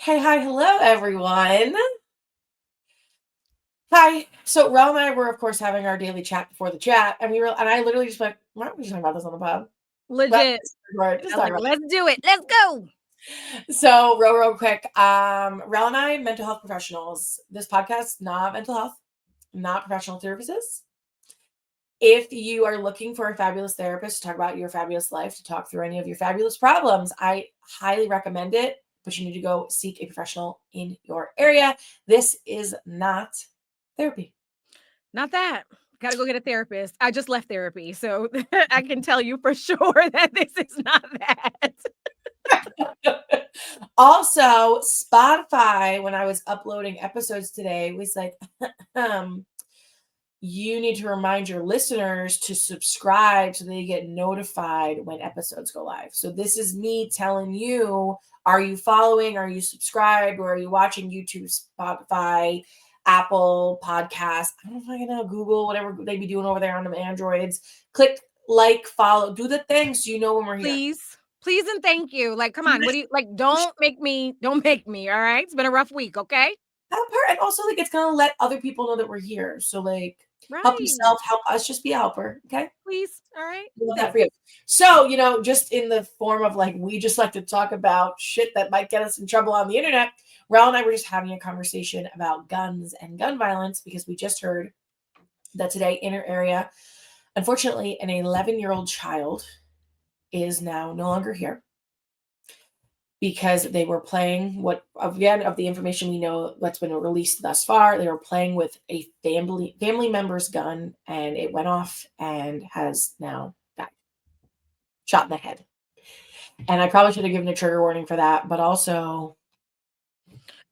Hey, hi, hello, everyone. Hi. So, Rel and I were, of course, having our daily chat before the chat, and I literally just went, "Why don't we just talk about this on the pod?" Well, Legit. just I was talk like, about let's do it. Let's go. it. So, real quick. Rel and I, mental health professionals. This podcast, not mental health, not professional services. If you are looking for a fabulous therapist to talk about your fabulous life, to talk through any of your fabulous problems, I highly recommend it. But you need to go seek a professional in your area. This is not therapy. Not that. Got to go get a therapist. I just left therapy. So I can tell you for sure that this is not that. Also, Spotify, when I was uploading episodes today, was like, um, you need to remind your listeners to subscribe so they get notified when episodes go live. So this is me telling you, are you following? Are you subscribed? Or are you watching YouTube, Spotify, Apple Podcasts? I don't fucking know, Google, whatever they be doing over there on them Androids. Click like, follow, do the thing so you know when we're here. Please. Please and thank you. Like, come on. What do you like? Don't make me. All right. It's been a rough week. Okay. That part, and also like it's gonna let other people know that we're here. So like help Right. yourself, help us, just be a helper. Okay. Please. All right. Love that Thanks. for you. So, just in the form of like, we just like to talk about shit that might get us in trouble on the internet. Rel and I were just having a conversation about guns and gun violence because we just heard that today in our area, unfortunately, an 11-year-old child is now no longer here because they were playing what, again, of the information we know that's been released thus far, they were playing with a family member's gun and it went off and has now died, shot in the head. And I probably should have given a trigger warning for that, but also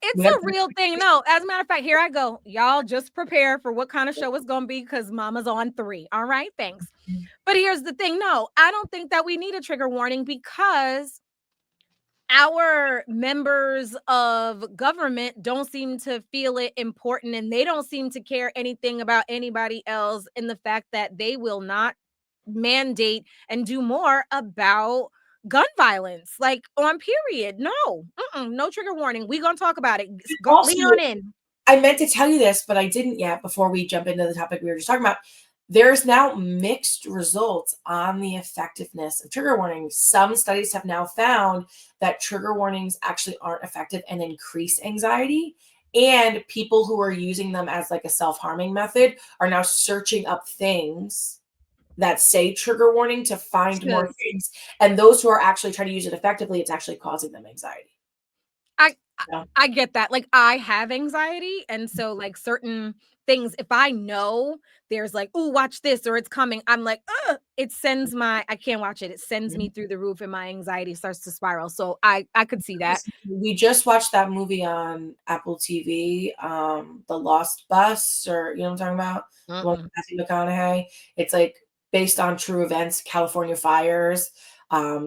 It's we got a real thing. No, as a matter of fact, here I go. Y'all just prepare for what kind of show it's going to be because mama's on three. All right. Thanks. But here's the thing. No, I don't think that we need a trigger warning because our members of government don't seem to feel it important and they don't seem to care anything about anybody else in the fact that they will not mandate and do more about gun violence like on period. No, no trigger warning. We gonna talk about it. Go, lean also, on in. I meant to tell you this, but I didn't yet before we jump into the topic we were just talking about. There's now mixed results on the effectiveness of trigger warnings. Some studies have now found that trigger warnings actually aren't effective and increase anxiety. And people who are using them as like a self-harming method are now searching up things that say trigger warning to find more Because things. And those who are actually trying to use it effectively, it's actually causing them anxiety. I So, I get that. Like I have anxiety and so like certain things if I know there's like, "Oh, watch this," or it's coming, I'm like, "Ugh," it sends my I can't watch it. It sends me through the roof and my anxiety starts to spiral. So I could see that. we just watched that movie on Apple TV, The Lost Bus, or you know what I'm talking about? The one Mm-mm. with Matthew McConaughey. It's like based on true events, California fires.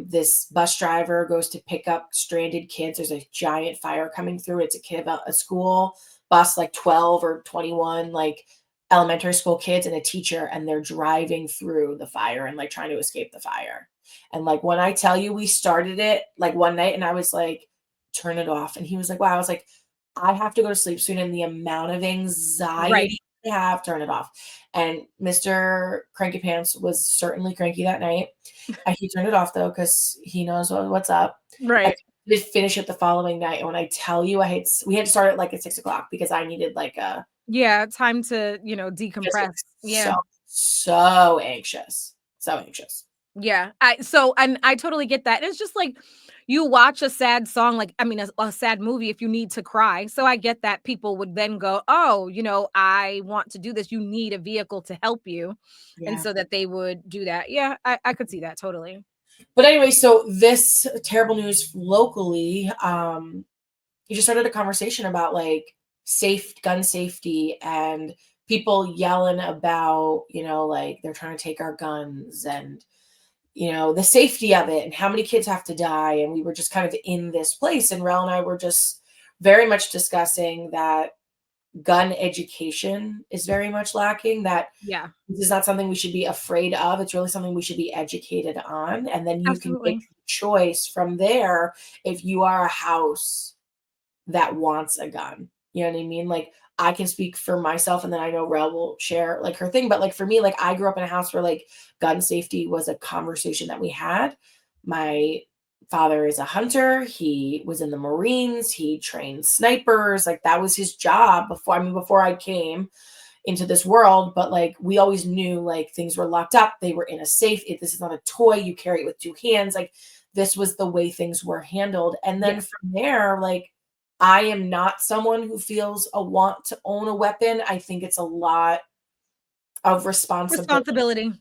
This bus driver goes to pick up stranded kids. There's a giant fire coming through. It's a kid about a school bus, like 12 or 21, like elementary school kids and a teacher, and they're driving through the fire and like trying to escape the fire. And like when I tell you we started it like one night and I was like, turn it off. And he was like, wow. I was like, I have to go to sleep soon. And the amount of Right. anxiety I have, turn it off. And Mr. Cranky Pants was certainly cranky that night. And he turned it off though, because he knows what's up. I Right. did finish it the following night. And when I tell you we had to start it like at 6 o'clock because I needed like a Yeah, time to, just like decompress. so, Yeah. so anxious. So anxious. Yeah. And I totally get that. It's just like you watch a sad song, like I mean a sad movie if you need to cry. So I get that people would then go, "Oh, I want to do this." You need a vehicle to help you. And Yeah. so that they would do that. Yeah, I could see that totally. But anyway, so this terrible news locally, you just started a conversation about like safe gun safety and people yelling about, like they're trying to take our guns and, the safety of it and how many kids have to die. And we were just kind of in this place. And Rel and I were just very much discussing that gun education is very much lacking, that Yeah, this is not something we should be afraid of. It's really something we should be educated on. And then you can make absolutely. the choice from there if you are a house that wants a gun. You know what I mean? Like I can speak for myself and then I know Rel will share like her thing. But like for me, like I grew up in a house where like gun safety was a conversation that we had. My father is a hunter. He was in the Marines. He trained snipers. Like that was his job before I came into this world. But like we always knew like things were locked up. They were in a safe. This is not a toy. You carry it with two hands. Like this was the way things were handled. And then Yes. from there, like I am not someone who feels a want to own a weapon. I think it's a lot of responsibility. Responsibility.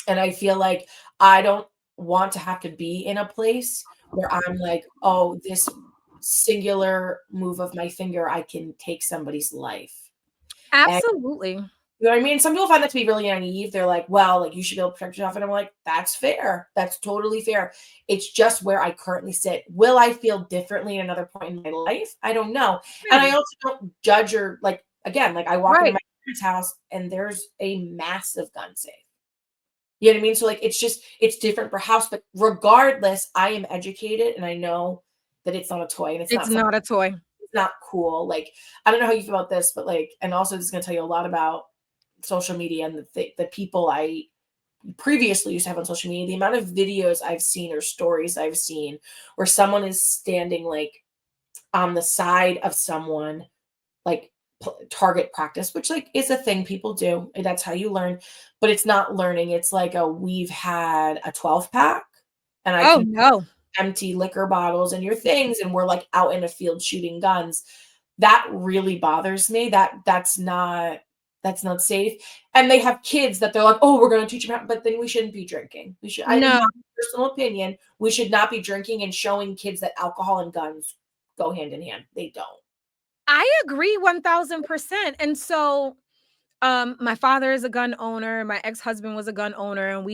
And I feel like I don't want to have to be in a place where I'm like, oh, this singular move of my finger, I can take somebody's life. And Absolutely. you know what I mean? Some people find that to be really naive. They're like, well, like you should be able to protect yourself. And I'm like, that's fair. That's totally fair. It's just where I currently sit. Will I feel differently at another point in my life? I don't know. And I Right. also don't judge or like, again, like I walk into Right. my parents' house and there's a massive gun safe. You know what I mean? So like it's different per house, but regardless, I am educated and I know that it's not a toy and it's It's not something not a toy. it's not cool. Like I don't know how you feel about this, but like and also this is gonna tell you a lot about social media and the people I previously used to have on social media, the amount of videos I've seen or stories I've seen where someone is standing like on the side of someone like target practice, which like is a thing people do. That's how you learn, but it's not learning. It's like we've had a 12 pack and I Oh, can no. empty liquor bottles and your things and we're like out in a field shooting guns. That really bothers me. That's not safe. And they have kids that they're like, oh, we're going to teach them how, but then we shouldn't be drinking. In my No. personal opinion, we should not be drinking and showing kids that alcohol and guns go hand in hand. They don't. I agree 1000%. And so, my father is a gun owner, my ex-husband was a gun owner, and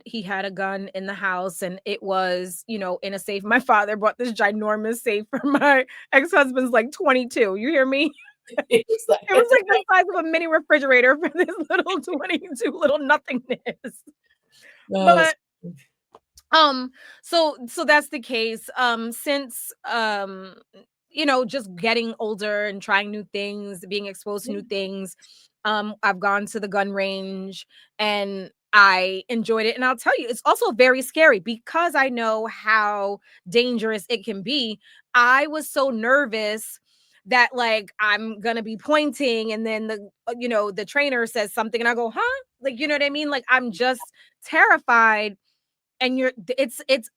he had a gun in the house, and it was, in a safe. My father bought this ginormous safe for my ex-husband's, like, 22, you hear me? It's It was like the like, size of a mini refrigerator for this little 22 little nothingness. no, But Um, so that's the case. Since just getting older and trying new things, being exposed to new things, I've gone to the gun range and I enjoyed it. And I'll tell you, it's also very scary because I know how dangerous it can be. I was so nervous that like I'm gonna be pointing and then the trainer says something and I go, huh? Like, you know what I mean? Like I'm just terrified and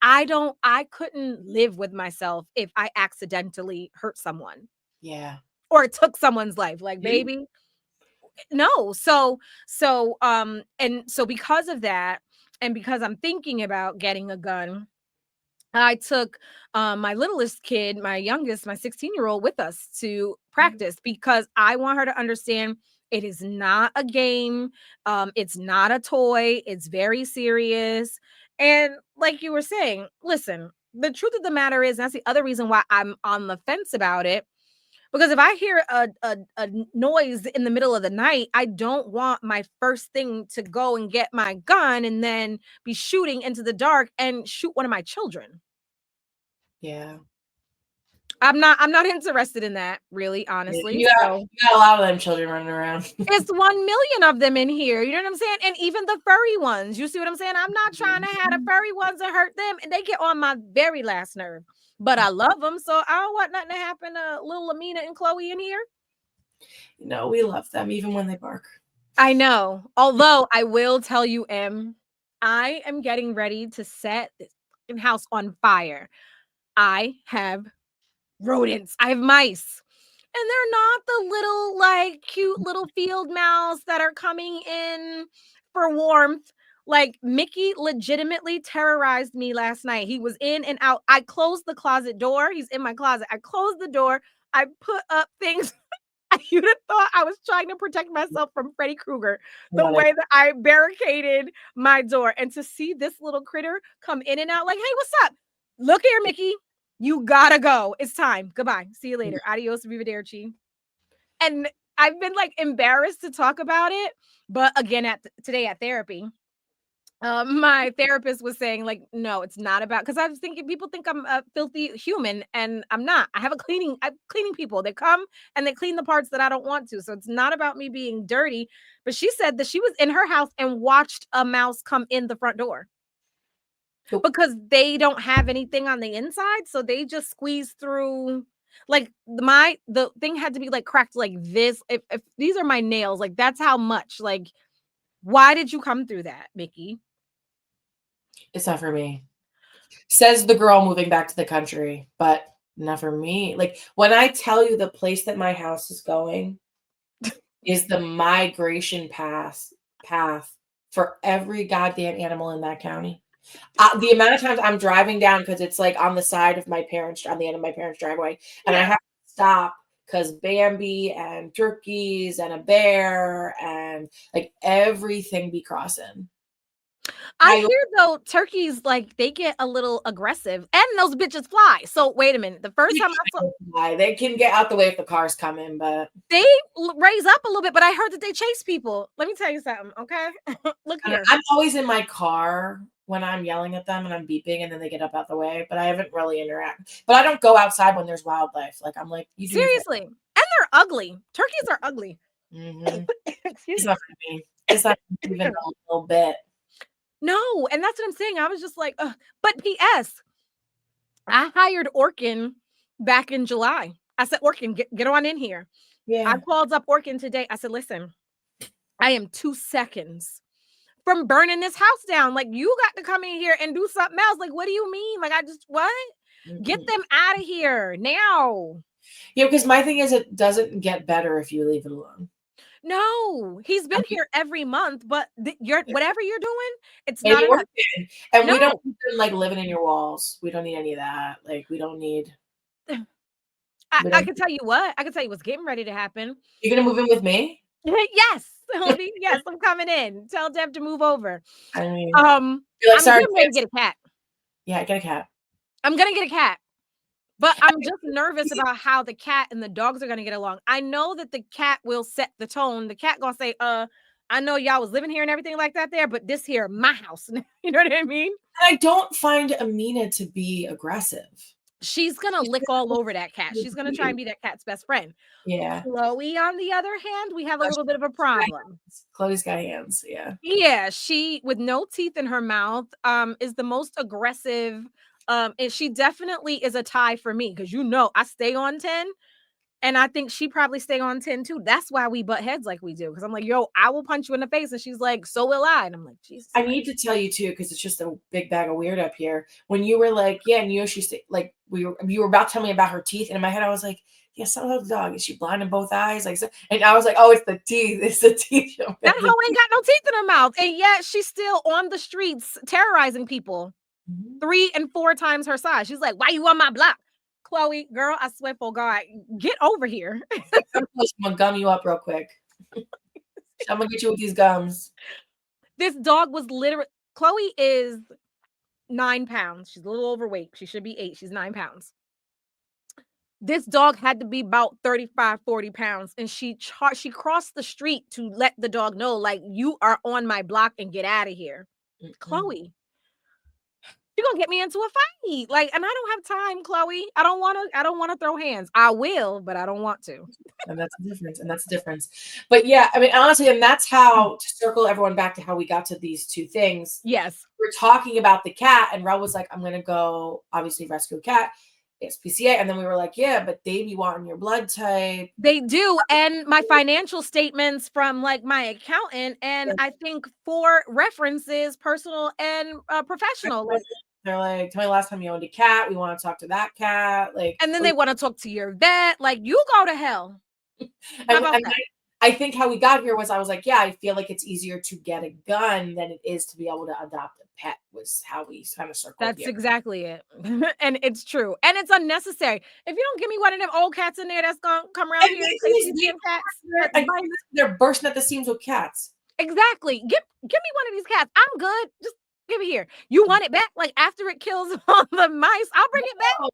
I couldn't live with myself if I accidentally hurt someone yeah. or took someone's life, like, Mhm. baby, no. So because of that, and because I'm thinking about getting a gun, I took, my littlest kid, my youngest, my 16-year-old with us to practice because I want her to understand it is not a game, it's not a toy, it's very serious, and like you were saying, listen, the truth of the matter is that's the other reason why I'm on the fence about it, because if I hear a noise in the middle of the night, I don't want my first thing to go and get my gun and then be shooting into the dark and shoot one of my children. Yeah. I'm not interested in that, really, Yeah. honestly, You so got a lot of them children running around. it's 1,000,000 of them in here, you know what I'm saying? And even the furry ones, you see what I'm saying? I'm not trying to have the furry ones and hurt them, and they get on my very last nerve, but I love them, so I don't want nothing to happen to little Amina and Chloe in here. No, we love them even when they bark. I know, although I will tell you, I am getting ready to set this fucking house on fire. I have rodents, I have mice. And they're not the little, like, cute little field mouse that are coming in for warmth. Like, Mickey legitimately terrorized me last night. He was in and out. I closed the closet door. He's in my closet. I closed the door. I put up things. You'd have thought I was trying to protect myself from Freddy Krueger, the Got it. way that I barricaded my door. And to see this little critter come in and out, like, hey, what's up? Look here, Mickey. You gotta go. It's time. Goodbye. See you later. Adios, arrivederci. And I've been like embarrassed to talk about it, but again, today at therapy, My therapist was saying, like, no, it's not about because I was thinking people think I'm a filthy human, and I'm not. I have cleaning people. They come and they clean the parts that I don't want to. So it's not about me being dirty. But she said that she was in her house and watched a mouse come in the front door Nope. because they don't have anything on the inside. So they just squeeze through. Like the thing had to be like cracked like this. If these are my nails, like that's how much. Like, why did you come through that, Mickey? It's not for me. Says the girl moving back to the country, but not for me. Like when I tell you the place that my house is going is the migration path for every goddamn animal in that county. The amount of times I'm driving down because it's like on the side of my parents, on the end of my parents' driveway, and I Yeah. have to stop because Bambi and turkeys and a bear and like everything be crossing. I Coyote, hear though turkeys like they get a little aggressive and those bitches fly. So wait a minute. The first time I saw they can get out the way if the car's coming, but they raise up a little bit, but I heard that they chase people. Let me tell you something, okay? Look I don't here. I'm always in my car when I'm yelling at them and I'm beeping and then they get up out the way, but I haven't really interacted. But I don't go outside when there's wildlife. Like I'm like, you do your thing. Seriously. And they're ugly. Turkeys are ugly. Mhm. Excuse It's me. not for me. It's not even a little bit. No, and that's what I'm saying. I was just like, ugh. But PS, I hired Orkin back in July. I said, Orkin, get on in here. I Yeah. called up Orkin today. I said, listen, I am 2 seconds from burning this house down. Like, you got to come in here and do something else. Like, what do you mean? Like, I just, what? Get Mhm. them out of here now. Yeah, because my thing is it doesn't get better if you leave it alone. No, he's I been mean, here every month, but you're whatever you're doing, it's ain't not enough. working. And we don't No, need them like living in your walls. We don't need any of that. Like I, we I don't can tell you what, I can tell you what's getting ready to happen. you're gonna move in with me? Yes, honey, yes, I'm coming in. Tell Deb to move over. I mean, Um, you're like, I'm sorry, getting ready to kids. get a cat. Yeah, get a cat. I'm gonna get a cat. But I'm just nervous about how the cat and the dogs are gonna get along. I know that the cat will set the tone. The cat gonna say, I know y'all was living here and everything like that there, but this here, my house." You know what I mean? And I don't find Amina to be aggressive. She's gonna She's lick all just over that cat. so She's gonna try and cute. be that cat's best friend. Yeah. Chloe, on the other hand, we have a No, little bit of a she's got problem. hands. Chloe's got hands, yeah. Yeah, she with no teeth in her mouth, is the most aggressive. And she definitely is a tie for me because I stay on 10. And I think she probably stay on 10 too. That's why we butt heads like we do. Because I'm like, yo, I will punch you in the face. And she's like, so will I. And I'm like, Jesus I Christ. need to tell you too, because it's just a big bag of weird up here. When you were like, yeah, and she like you were about to tell me about her teeth, and in my head I was like, yeah, some of the dog is she blind in both eyes, like so, and I was like, oh, it's the teeth, it's the teeth. That The hoe ain't teeth. got no teeth in her mouth. And yet she's still on the streets terrorizing people Mhm. 3 and 4 times her size. She's like, why you on my block? Chloe, girl, I swear for God, get over here. Like, come close, I'm gonna gum you up real quick. I'm gonna get you with these gums. This dog was literally, Chloe is 9 pounds. She's a little overweight. She should be 8. She's 9 pounds. This dog had to be about 35, 40 pounds. And she crossed the street to let the dog know, like, you are on my block and get out of here. Mm-mm. Chloe, you're gonna get me into a fight. Like, and I don't have time, Chloe. I don't wanna throw hands. I will, but I don't want to. And that's the difference. And that's the difference. But yeah, I mean, honestly, and that's how to circle everyone back to how we got to these two things. Yes. We're talking about the cat, and Rell was like, I'm gonna go obviously rescue a cat. It's PCA. And then we were like, yeah, but they be wanting your blood type. They do, and my financial statements from, like, my accountant, and I think 4 references, personal and, professional, like, They're like, tell me the last time you owned a cat. We want to talk to that cat. Like, and then they wanna talk to your vet, like, you go to hell. How about and that? I think how we got here was I was like, yeah, I feel like it's easier to get a gun than it is to be able to adopt a pet, was how we kind of circled That's here. exactly it. And it's true, and it's unnecessary. If you don't give me one of them old cats in there that's gonna come around And here and say they CPM cats, that's again, they're bursting at the seams with cats. exactly. Give me one of these cats. I'm good. Just Give it here. You want it back? Like after it kills all the mice, I'll bring it back. No,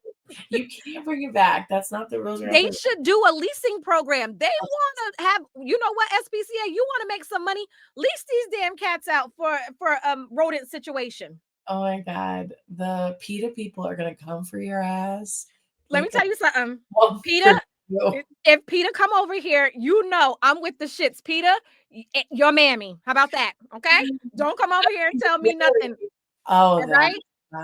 you can't bring it back. That's not the rules. You're not They the should do a leasing program. They want to have, you know what, SPCA, you want to make some money, lease these damn cats out for rodent situation. Oh my God. The PETA people are gonna come for your ass. Let me tell you something. Well, for PETA, you. if PETA come over here, you know I'm with the shits. PETA, your mammy. How about that? Okay? Don't come over here and tell me nothing. Oh, All that's right?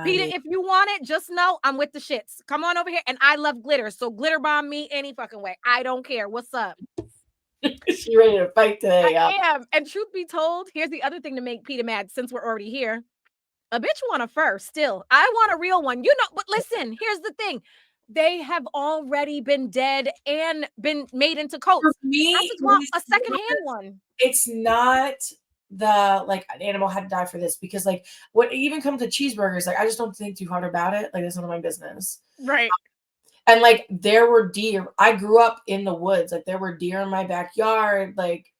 PETA, funny. if you want it, just know I'm with the shits. Come on over here. And I love glitter. So glitter bomb me any fucking way. I don't care. What's up? She ready to fight today, I y'all. am. And truth be told, here's the other thing to make PETA mad since we're already here. A bitch want a fur still. I want a real one. You know, but listen, here's the thing. They have already been dead and been made into For coats. I me, just want a secondhand one. it's not the like an animal had to die for this because like what even comes to cheeseburgers, like I just don't think too hard about it. Like it's none of my business. Right. And like there were deer. I grew up in the woods. Like there were deer in my backyard. Like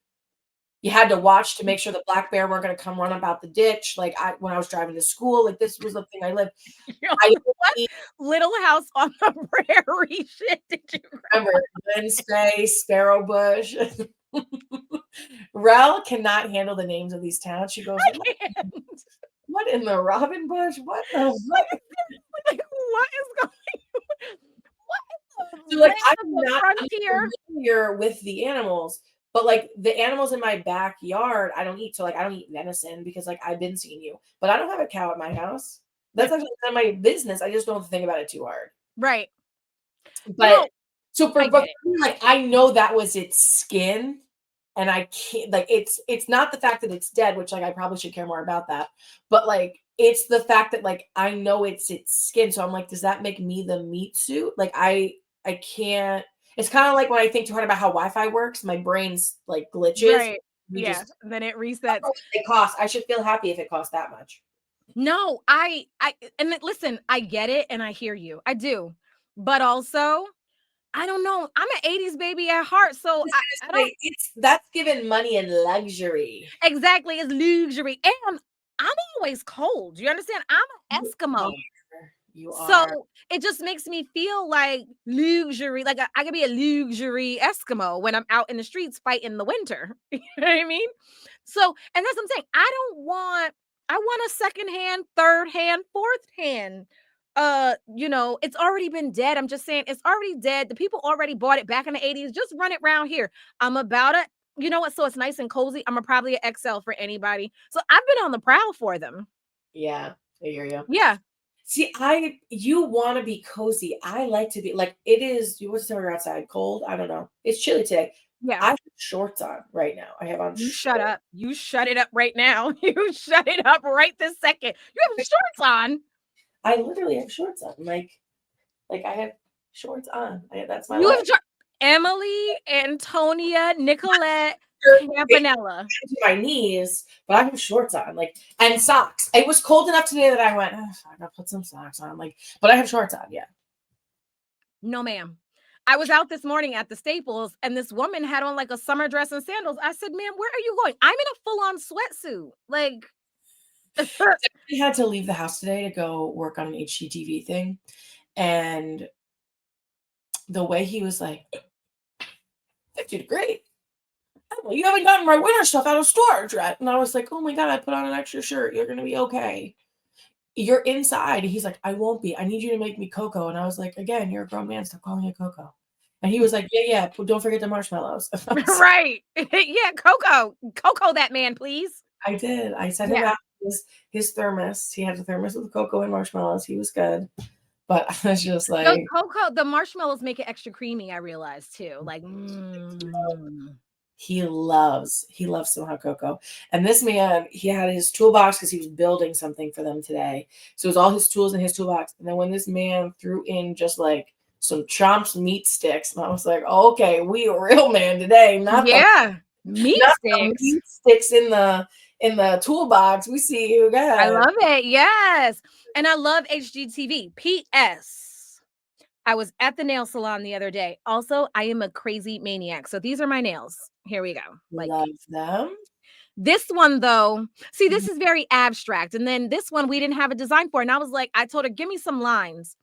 you had to watch to make sure the black bear weren't going to come run about the ditch. Like I when I was driving to school, like this was the thing I lived. You're I like, what? Little House on the Prairie shit did you grow remember up Lynn Space, Sparrow Bush. Rell cannot handle the names of these towns. She goes, in? what in the Robin Bush? What the fuck? Like, what is going what in the So, like, land of I'm the not I'm frontier? familiar with the animals, but, like, the animals in my backyard, I don't eat. So, like, I don't eat venison because, like, I've been seeing you, but I don't have a cow at my house. That's actually none of my business. I just don't think about it too hard. Right. You But know, so I but get it. for me, like, I know that was its skin, and I can't like, it's not the fact that it's dead, which, like, I probably should care more about that, but, like, it's the fact that, like, I know it's its skin, so I'm like, "Does that make me the meat suit?" Like, I can't it's kinda like when I think too hard about how Wi-Fi works, my brain's, like, glitches. Right. We Yeah. just Then it I don't resets. know what it costs. I should feel happy if it costs that much. No, listen, I get it and I hear you. I do. But also, I don't know. I'm an 80s baby at heart, so This I is don't like it's that's given money and luxury. exactly it's luxury. And I'm always cold. You understand? I'm an You are. Eskimo. You are. So it just makes me feel like luxury, like I could be a luxury Eskimo when I'm out in the streets fighting the winter. You know what I mean? So, and that's what I'm saying. I want a second hand, third hand, fourth hand. It's already been dead. I'm just saying it's already dead. The people already bought it back in the 80s. Just run it around here. I'm about it. You know what? So it's nice and cozy. I'm a probably an XL for anybody. So I've been on the prowl for them. Yeah, I hear you. Yeah. See, you want to be cozy. I like to be like it is. You what's the temperature outside? Cold? I don't know. It's chilly today. Yeah. I have shorts on right now. I have on You shut shorts. up. You shut it up right now. You shut it up right this second. You have shorts on. I literally have shorts on. Like I have shorts on. That's my You life. have Emily, Antonia, Nicolette, Shirt Campanella. to my knees, but I have shorts on, like and socks. It was cold enough today that I went, oh, I gotta put some socks on. Like, but I have shorts on. Yeah. No, ma'am. I was out this morning at the Staples and this woman had on like a summer dress and sandals. I said, ma'am, where are you going? I'm in a full on sweatsuit. Like, I had to leave the house today to go work on an HGTV thing, and the way he was like, "That did great. Well, you haven't gotten my winter stuff out of storage yet." And I was like, "Oh my god, I put on an extra shirt. You're gonna be okay. You're inside." He's like, "I won't be. I need you to make me cocoa." And I was like, "Again, you're a grown man. Stop calling it cocoa." And he was like, "Yeah, yeah. Don't forget the marshmallows." right. Yeah, Coco, that man, please. I did. I sent him Yeah. out his thermos. He had a thermos with cocoa and marshmallows. He was good. But I was just The like, cocoa, the marshmallows make it extra creamy, I realized too. Like, he loves some hot cocoa. And this man, he had his toolbox because he was building something for them today. So it was all his tools in his toolbox. And then when this man threw in just like some chomped meat sticks, and I was like, oh, okay, we a real man today, yeah, meat not the sticks. meat sticks in the toolbox. We see you I guys. love it. Yes. And I love HGTV. PS. I was at the nail salon the other day. Also, I am a crazy maniac. So these are my nails. Here we go. Like Love them. This one though, see, Mhm. this is very abstract. And then this one we didn't have a design for. And I was like, I told her, give me some lines.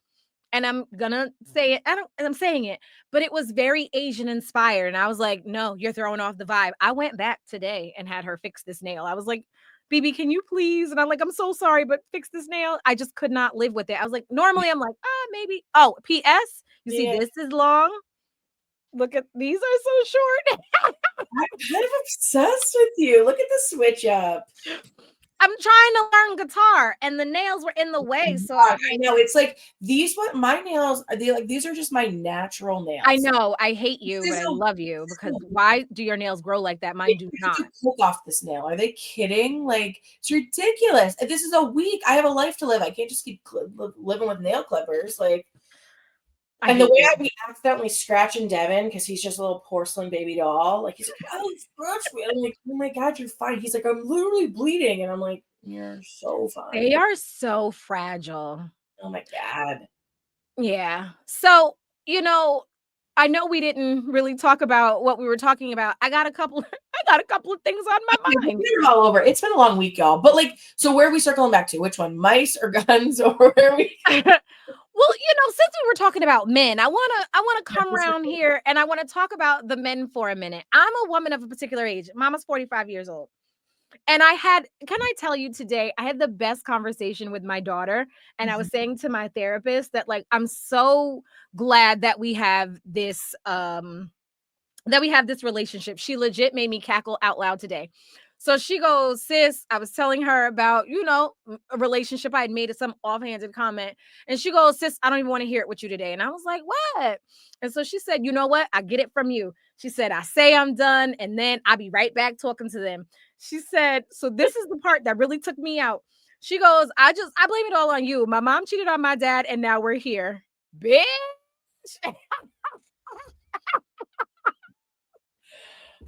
And I'm gonna say it. I don't and I'm saying it, but it was very Asian inspired. And I was like, no, you're throwing off the vibe. I went back today and had her fix this nail. I was like, BB, can you please? And I'm like, I'm so sorry, but fix this nail. I just could not live with it. I was like, normally I'm like, maybe. Oh, PS, you see, Yeah, this is long. Look at these are so short. I'm kind of obsessed with you. Look at the switch up. I'm trying to learn guitar and the nails were in the way. So God, I'm I like, know. It's like these what my nails are they like these are just my natural I nails. know I hate This you, but is I a love you this because is a why do your nails grow like that? Mine do you have not. to cook off this nail. Are they kidding? Like, it's ridiculous. And this is a week. I have a life to live. I can't just keep living with nail clippers. Like, I and the hate way you. I be accidentally scratching Devin because he's just a little porcelain baby doll. Like, he's like, oh, scratch me. And I'm like, oh my God, you're fine. He's like, I'm literally bleeding. And I'm like, you're so They fine. are so fragile. Oh my God. Yeah. So, you know, I know we didn't really talk about what we were talking about. I got a couple I got a couple of things on my Okay, we'll mind. get it all over. It's been a long week, y'all. But like, so where are we circling back to? Which one? Mice or guns or where are we? Well, since we were talking about men, I wanna come around here and I wanna talk about the men for a minute. I'm a woman of a particular age. Mama's 45 years old. And can I tell you today, I had the best conversation with my daughter. And I was saying to my therapist that, like, I'm so glad that we have this relationship. She legit made me cackle out loud today. So she goes, sis, I was telling her about, a relationship I had made some offhanded comment. And she goes, sis, I don't even want to hear it with you today. And I was like, what? And so she said, you know what? I get it from you. She said, I say I'm done and then I'll be right back talking to them. She said, so this is the part that really took me out. She goes, I blame it all on you. My mom cheated on my dad and now we're here. Bitch.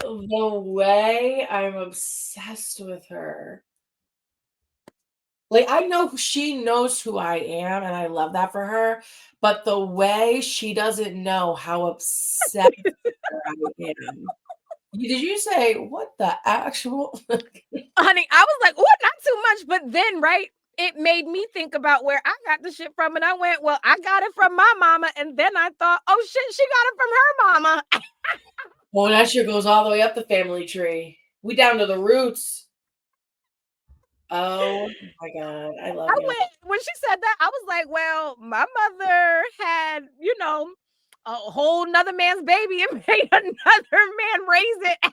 The way I'm obsessed with her. Like, I know she knows who I am, and I love that for her. But the way she doesn't know how obsessed with her I am. Did you say what the actual? Honey, I was like, "Oh, not too much." But then, right, it made me think about where I got the shit from. And I went, well, I got it from my mama. And then I thought, oh shit, she got it from her mama. Well, that shit goes all the way up the family tree. We down to the roots. Oh my God, I love I you. went, when she said that, I was like, well, my mother had, a whole nother man's baby and made another man raise it.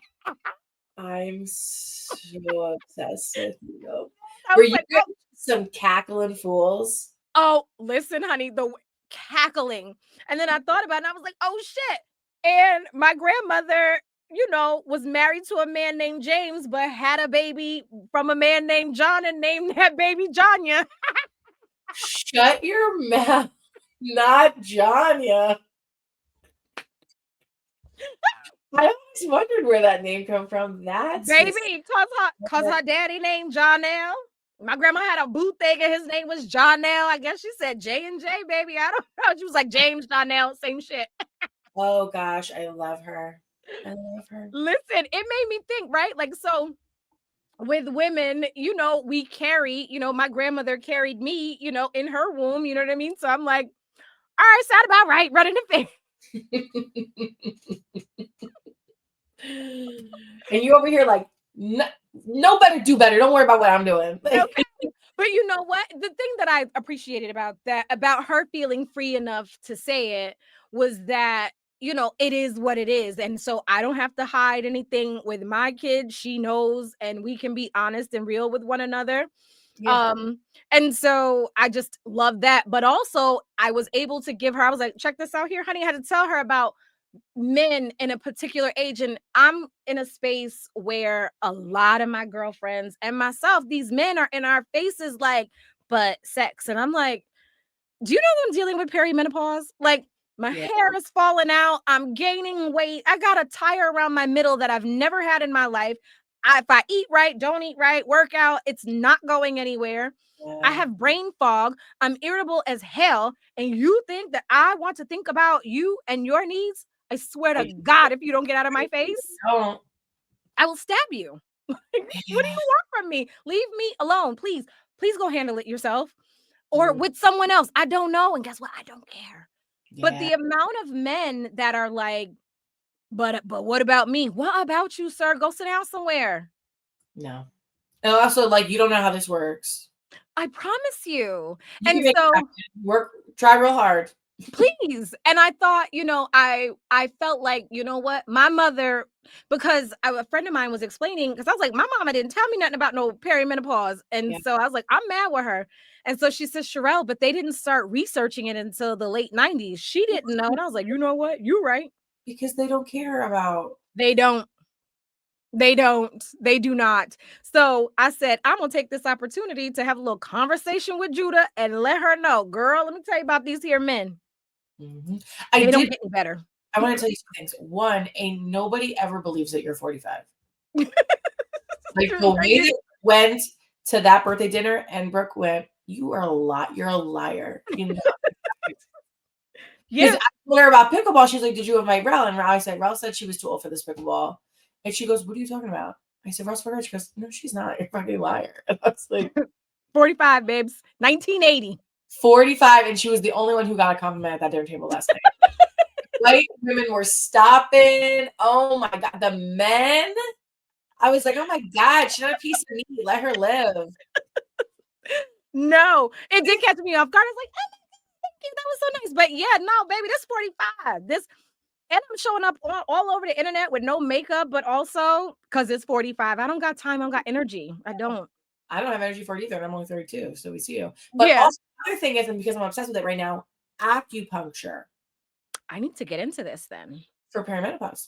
I'm so obsessed with you. I Were was you like, guys some cackling fools? oh, listen, honey, cackling. And then I thought about it and I was like, oh shit. And my grandmother, was married to a man named James, but had a baby from a man named John and named that baby Johnya. Shut your mouth. Not Janya. I always wondered where that name come from. That's his. Baby, cause her daddy named Johnell. My grandma had a bootlegger. His name was Johnell. I guess she said J and J, baby. I don't know. She was like James Johnell, same shit. Oh gosh, I love her. I love her. Listen, it made me think, right? Like, so with women, we carry, my grandmother carried me, in her womb, you know what I mean? So I'm like, all right, sound about right, running the thing. And you over here like, no, no better, do better. Don't worry about what I'm doing. Like, Okay. But you know what? The thing that I appreciated about her feeling free enough to say it was that, it is what it is. And so I don't have to hide anything with my kids. She knows, and we can be honest and real with one another. yeah, Um, and so I just love that. But also I was able to give her, I was like, check this out here, honey. I had to tell her about men in a particular age. And I'm in a space where a lot of my girlfriends and myself, these men are in our faces like, but sex. And I'm like, do you know I'm dealing with perimenopause? Like, my yeah, hair is falling out. I'm gaining weight. I got a tire around my middle that I've never had in my life. If I eat right, don't eat right, work out, it's not going anywhere. I yeah. have brain fog. I'm irritable as hell. And you think that I want to think about you and your needs? I swear to I God, if you don't get out of my face, don't. I will stab you. Like, what do Yeah. you want from me? Leave me alone, please. Please go handle it yourself or Mm, with someone else. I don't know. And guess what? I don't care. But yeah. the amount of men that are like, but what about me? What about you, sir? Go sit down somewhere. No. And also, like, you don't know how this works. I promise you. You can And make it so happen. Work, try real hard. please. And I thought, I felt like, you know what? My mother, because a friend of mine was explaining, because I was like, my mama didn't tell me nothing about no perimenopause. And Yeah. so I was like, I'm mad with her. And so she says, Sherelle, but they didn't start researching it until the late 90s. She didn't know. And I was like, you know what? You're right. Because they don't care about. They don't. They don't. They do not. So I said, I'm gonna take this opportunity to have a little conversation with Judah and let her know, girl, let me tell you about these here men. Mhm. I They don't did. get any better. I want to tell you some things. One, ain't nobody ever believes that you're 45. Like the way Right? that went to that birthday dinner, and Brooke went, "You are a lot. You're a liar." You know, because Yeah. I told her about pickleball. She's like, "Did you invite Rell?" And I said, "Rell said she was too old for this pickleball." And she goes, "What are you talking about?" I said, "Rell's for her." She goes, "No, she's not. You're a fucking liar." And I was like, 45, babes. 1980. 45, and she was the only one who got a compliment at that dinner table last night. White women were stopping. Oh my god, the men. I was like, "Oh my god, she's not a piece of meat. Let her live." No, it did catch me off guard. I was like, oh my God, thank you. That was so nice. But yeah, no, baby, this 45. This and I'm showing up all over the internet with no makeup, but also because it's 45. I don't got time. I don't got energy. I don't. I don't have energy for it either, and I'm only 32, so we see you. But Yeah. also, the other thing is, and because I'm obsessed with it right now, acupuncture I need to get into this then. for perimenopause.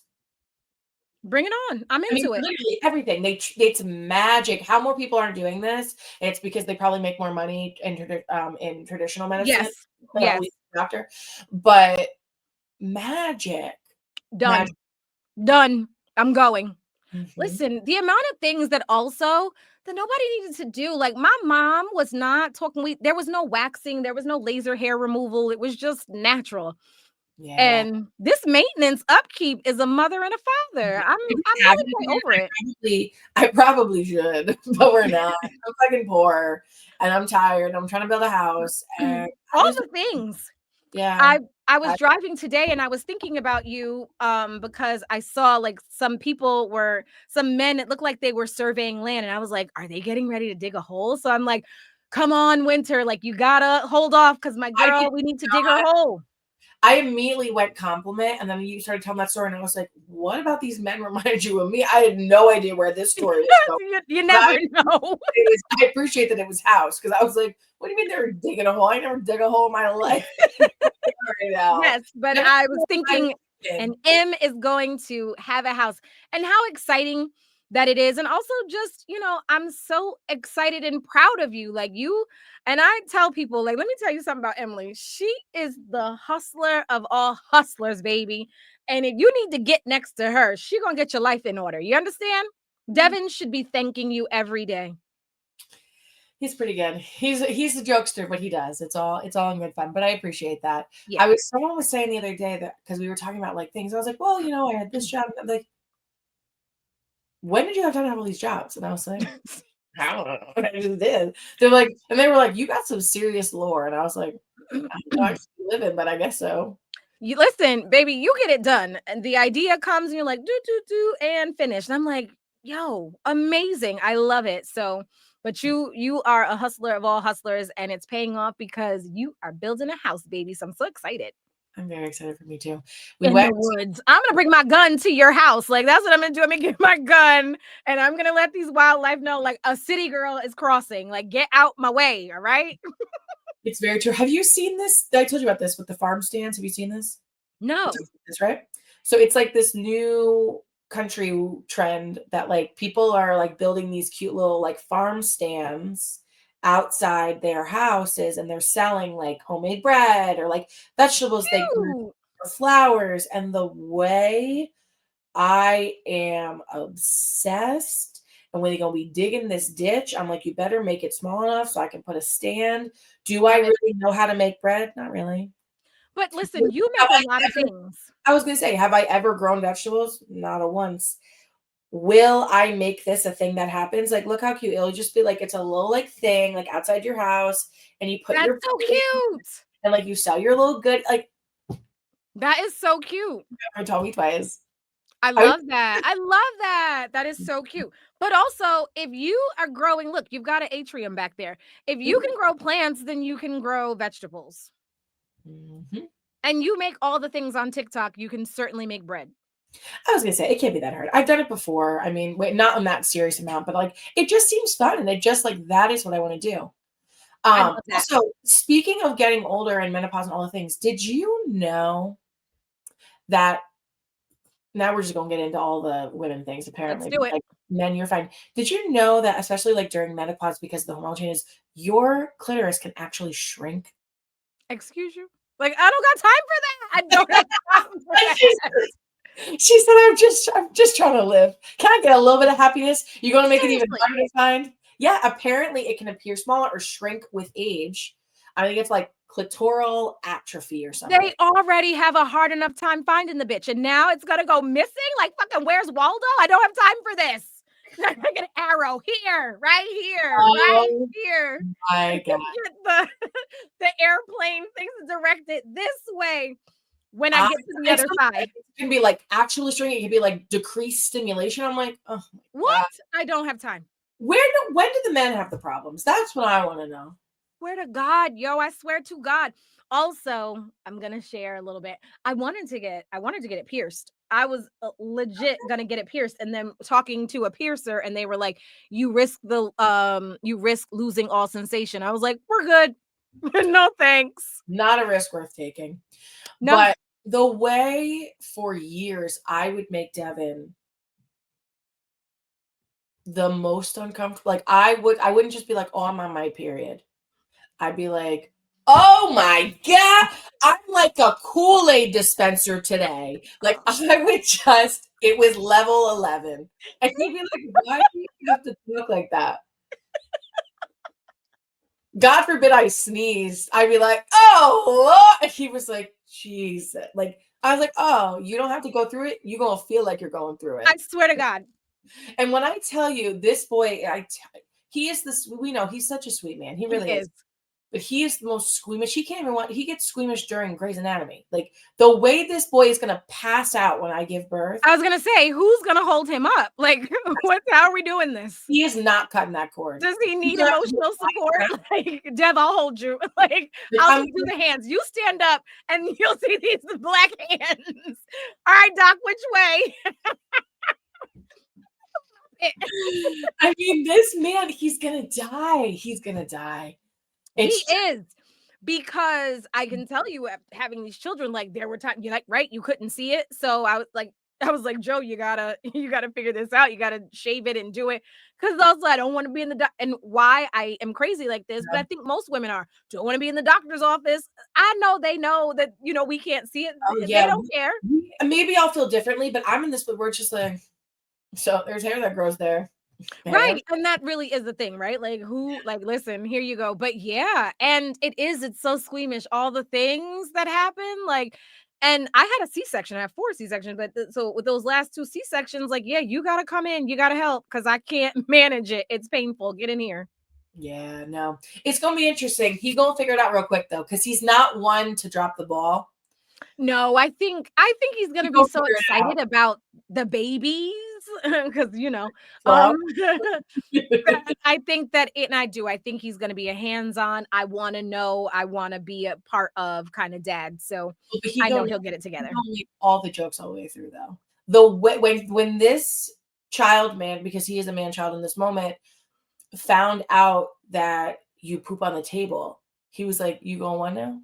Bring it on. I'm I mean, into it. literally everything. It's magic. How more people aren't doing this? It's because they probably make more money in traditional medicine. Yes. They Yes. always doctor, but magic, magic. Done. Done. I'm going. Mhm. Listen, the amount of things that also that nobody needed to do. Like my mom was not talking. There was no waxing, there was no laser hair removal. It was just natural. Yeah. And this maintenance upkeep is a mother and a father. Yeah. If we I'm haven't really quite been, over it. I probably should, but we're not. I'm fucking poor and I'm tired. I'm trying to build a house and I All just the things. yeah. I was I driving today and I was thinking about you because I saw like some men, it looked like they were surveying land and I was like, are they getting ready to dig a hole? So I'm like, come on, Winter, like you gotta hold off because my I did girl, we need to dig her hole. I immediately went compliment and then you started telling that story and I was like, what about these men reminded you of me? I had no idea where this story was going. You But never know. I appreciate that it was house because I was like, what do you mean they're digging a hole? I never dig a hole in my life. Right now. Yes, but Never I was I thinking did. and M is going to have a house and how exciting that it is. And also just, I'm so excited and proud of you. Like you, and I tell people, like, let me tell you something about Emily. She is the hustler of all hustlers, baby. And if you need to get next to her, she gonna get your life in order. You understand? Devin should be thanking you every day. He's pretty good. He's a jokester, but he does. It's all in good fun. But I appreciate that. Yeah. Someone was saying the other day that because we were talking about like things, I was like, well, I had this job. I'm like, when did you have time to have all these jobs? And I was like, I don't know. I just did. They're like, and they were like, you got some serious lore. And I was like, I don't know, I just keep living, but I guess so. You listen, baby, you get it done. And the idea comes and you're like, do, and finish. And I'm like, yo, amazing. I love it. So, but you are a hustler of all hustlers, and it's paying off because you are building a house, baby. So I'm so excited. I'm very excited for me too. We In the went. woods. I'm gonna bring my gun to your house. Like that's what I'm gonna do. I'm gonna get my gun and I'm gonna let these wildlife know like a city girl is crossing. Like get out my way. All right. It's very true. Have you seen this? I told you about this with the farm stands. Have you seen this? We talked No. about this, right? So it's like this new country trend that like people are like building these cute little like farm stands outside their houses and they're selling like homemade bread or like vegetables they grew Cute. or flowers. And the way I am obsessed. And when they're gonna be digging this ditch, I'm like, you better make it small enough so I can put a stand. Do I Love it. really know how to make bread? Not really. But listen, you Have make a I lot of ever things. I was gonna say, have I ever grown vegetables? Not a once. will I make this a thing that happens? Like, look how cute. It'll just be like it's a little like thing like outside your house, and you put That's your so cute. and like you sell your little good like That is so cute. never told me twice. I I love that. I love that. That is so cute. But also, if you are growing, look, you've got an atrium back there. If you can grow plants, then you can grow vegetables. Mhm. And you make all the things on TikTok, you can certainly make bread. I was gonna say it can't be that hard. I've done it before. I mean, wait, not on that serious amount, but like it just seems fun, and it just like that is what I want to do. I love that. Also, speaking of getting older and menopause and all the things, did you know that now we're just gonna get into all the women things Let's apparently, do but it. like men, you're fine. Did you know that especially like during menopause because of the hormonal changes, your clitoris can actually shrink? Excuse you? Like, I don't got time for that. I don't have time for And that. she said, I'm just trying to live. Can I get a little bit of happiness? You're gonna make it even Seriously. harder to find? Yeah, apparently it can appear smaller or shrink with age. I think it's like clitoral atrophy or something. They already have a hard enough time finding the bitch, and now it's gonna go missing? Like, fucking, where's Waldo? I don't have time for this. Like an arrow here, right Oh here. my god. Get the the airplane things directed this way when I I get to the and other sometimes side. it can be like actually shrinking, it can be like decreased stimulation. I'm like, oh my god. What? I don't have time. When do the men have the problems? That's what I want to know. Swear to God, yo, I swear to God. Also, I'm gonna share a little bit. I wanted to get it pierced. I was legit gonna get it pierced, and then talking to a piercer, and they were like, you risk losing all sensation." I was like, "We're good, no thanks, Not a risk worth taking. no." But the way for years I would make Devin the most uncomfortable. Like I wouldn't just be like, "Oh, I'm on my period." I'd be like, "Oh my god, I'm like a Kool-Aid dispenser today." Like I would just it was level 11. And he'd be like, "Why do you have to talk like that?" God forbid I sneezed. I'd be like, "Oh, Lord." And he was like, "Jesus." Like I was like, "Oh, you don't have to go through it. You're gonna feel like you're going through it." I swear to God, And when I tell you this boy, he is this. We know he's such a sweet man. He he really is. is. But he is the most squeamish. He can't even want. He gets squeamish during Grey's Anatomy. Like the way this boy is gonna pass out when I give birth. I was gonna say, who's gonna hold him up? Like, what? How are we doing this? He is not cutting that cord. Does he He's need not. emotional support? Like, Dev, I'll hold you. Like, Like, I'll I'm just do the hands. You stand up and you'll see these black hands. All right, Doc, which way? I mean, this man, he's gonna die. He's gonna die. He It's just, is. Because I can tell you having these children, like there were times you like, right, you couldn't see it. So I was like, Joe, you gotta you gotta figure this out. You gotta shave it and do it. Cause also I don't want to be in the and why I am crazy like this, but I think most women are don't want to be in the doctor's office. I know they know that we can't see it. oh They yeah. don't care. Maybe I'll feel differently, but I'm in this, but we're just like, so there's hair that grows there. Hair. Right, and that really is the thing, right? Like, who like, listen, here you go. But yeah, and it's so squeamish, all the things that happen, like and I had a C-section, I have 4 C-sections, but so with those last 2 C-sections, like, yeah, you gotta come in, you gotta help because I can't manage it. It's painful. Get in here. Yeah, no. It's gonna be interesting. He's gonna figure it out real quick though, because he's not one to drop the ball. No, I think he's He's gonna be gonna so figure it out. excited about the babies because So That I think that it and I do. I think he's gonna be a hands-on, I wanna know, I wanna be a part of kinda dad, so but I know he'll get it he together. gonna make all the jokes all the way through though. The way when this child man, because he is a man child in this moment, found out that you poop on the table, he was like, "You going one now?"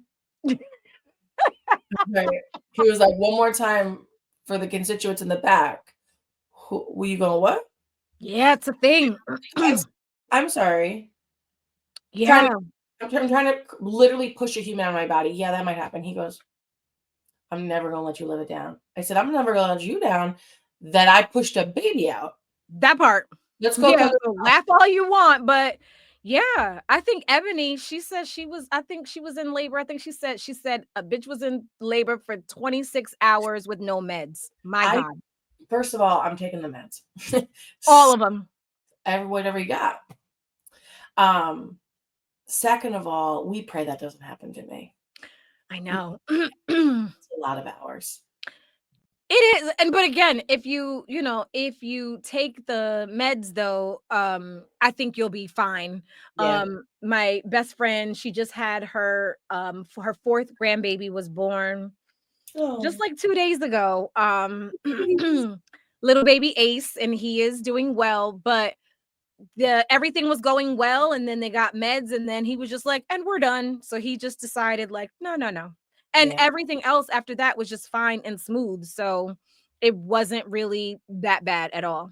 Right. He was like, "One more time for the constituents in the back. Who were you going what?" Yeah, it's a thing. Guys, I'm sorry. Trying to Yeah. I'm trying to literally push a human out of my body. Yeah, that might happen. He goes, "I'm never gonna let you live it down." I said, "I'm never gonna let you down that I pushed a baby out. That part. Let's go Yeah, cover." so laugh all you want, but yeah, I think Ebony, she said I think she was in labor. I think she said a bitch was in labor for 26 hours with no meds. My I God. first of all, I'm taking the meds. All of them. Whatever you got. Um, Second of all, we pray that doesn't happen to me. I know. It's a lot of hours. It is, and but again, if if you take the meds though, I think you'll be fine. Yeah. My best friend, she just had her for her fourth grandbaby was born just Oh, like 2 days ago. Little baby Ace, and he is doing well, but the everything was going well, and then they got meds, and then he was just like, "And we're done." So he just decided like, "No, no, no." And yeah. everything else after that was just fine and smooth. So it wasn't really that bad at all.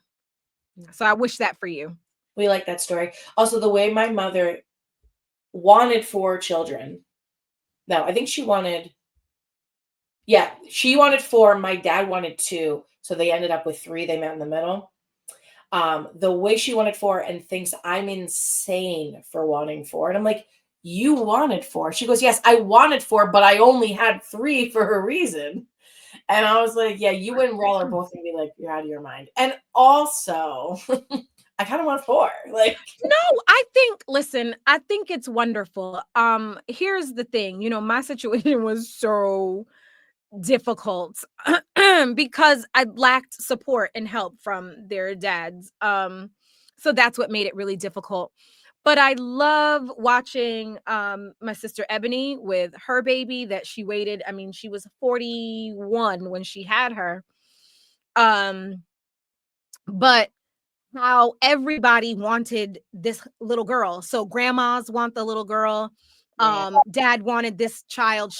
So I wish that for you. We like that story. Also, the way my mother wanted 4 children. No, I think she wanted, yeah, she wanted 4. My dad wanted 2. So they ended up with 3. They met in the middle. The way she wanted 4 and thinks I'm insane for wanting 4. And I'm like, you wanted 4. She goes, yes, I wanted 4, but I only had 3 for a reason. And I was like, yeah, you and Rell are both gonna be like, you're out of your mind. And also, I kind of want 4. Like, No, I think listen, I think it's wonderful. Here's the thing, my situation was so difficult because I lacked support and help from their dads. So that's what made it really difficult. But I love watching my sister Ebony with her baby that she waited. I mean, she was 41 when she had her. Um, but how everybody wanted this little girl. So grandmas want the little girl. yeah, Dad wanted this child.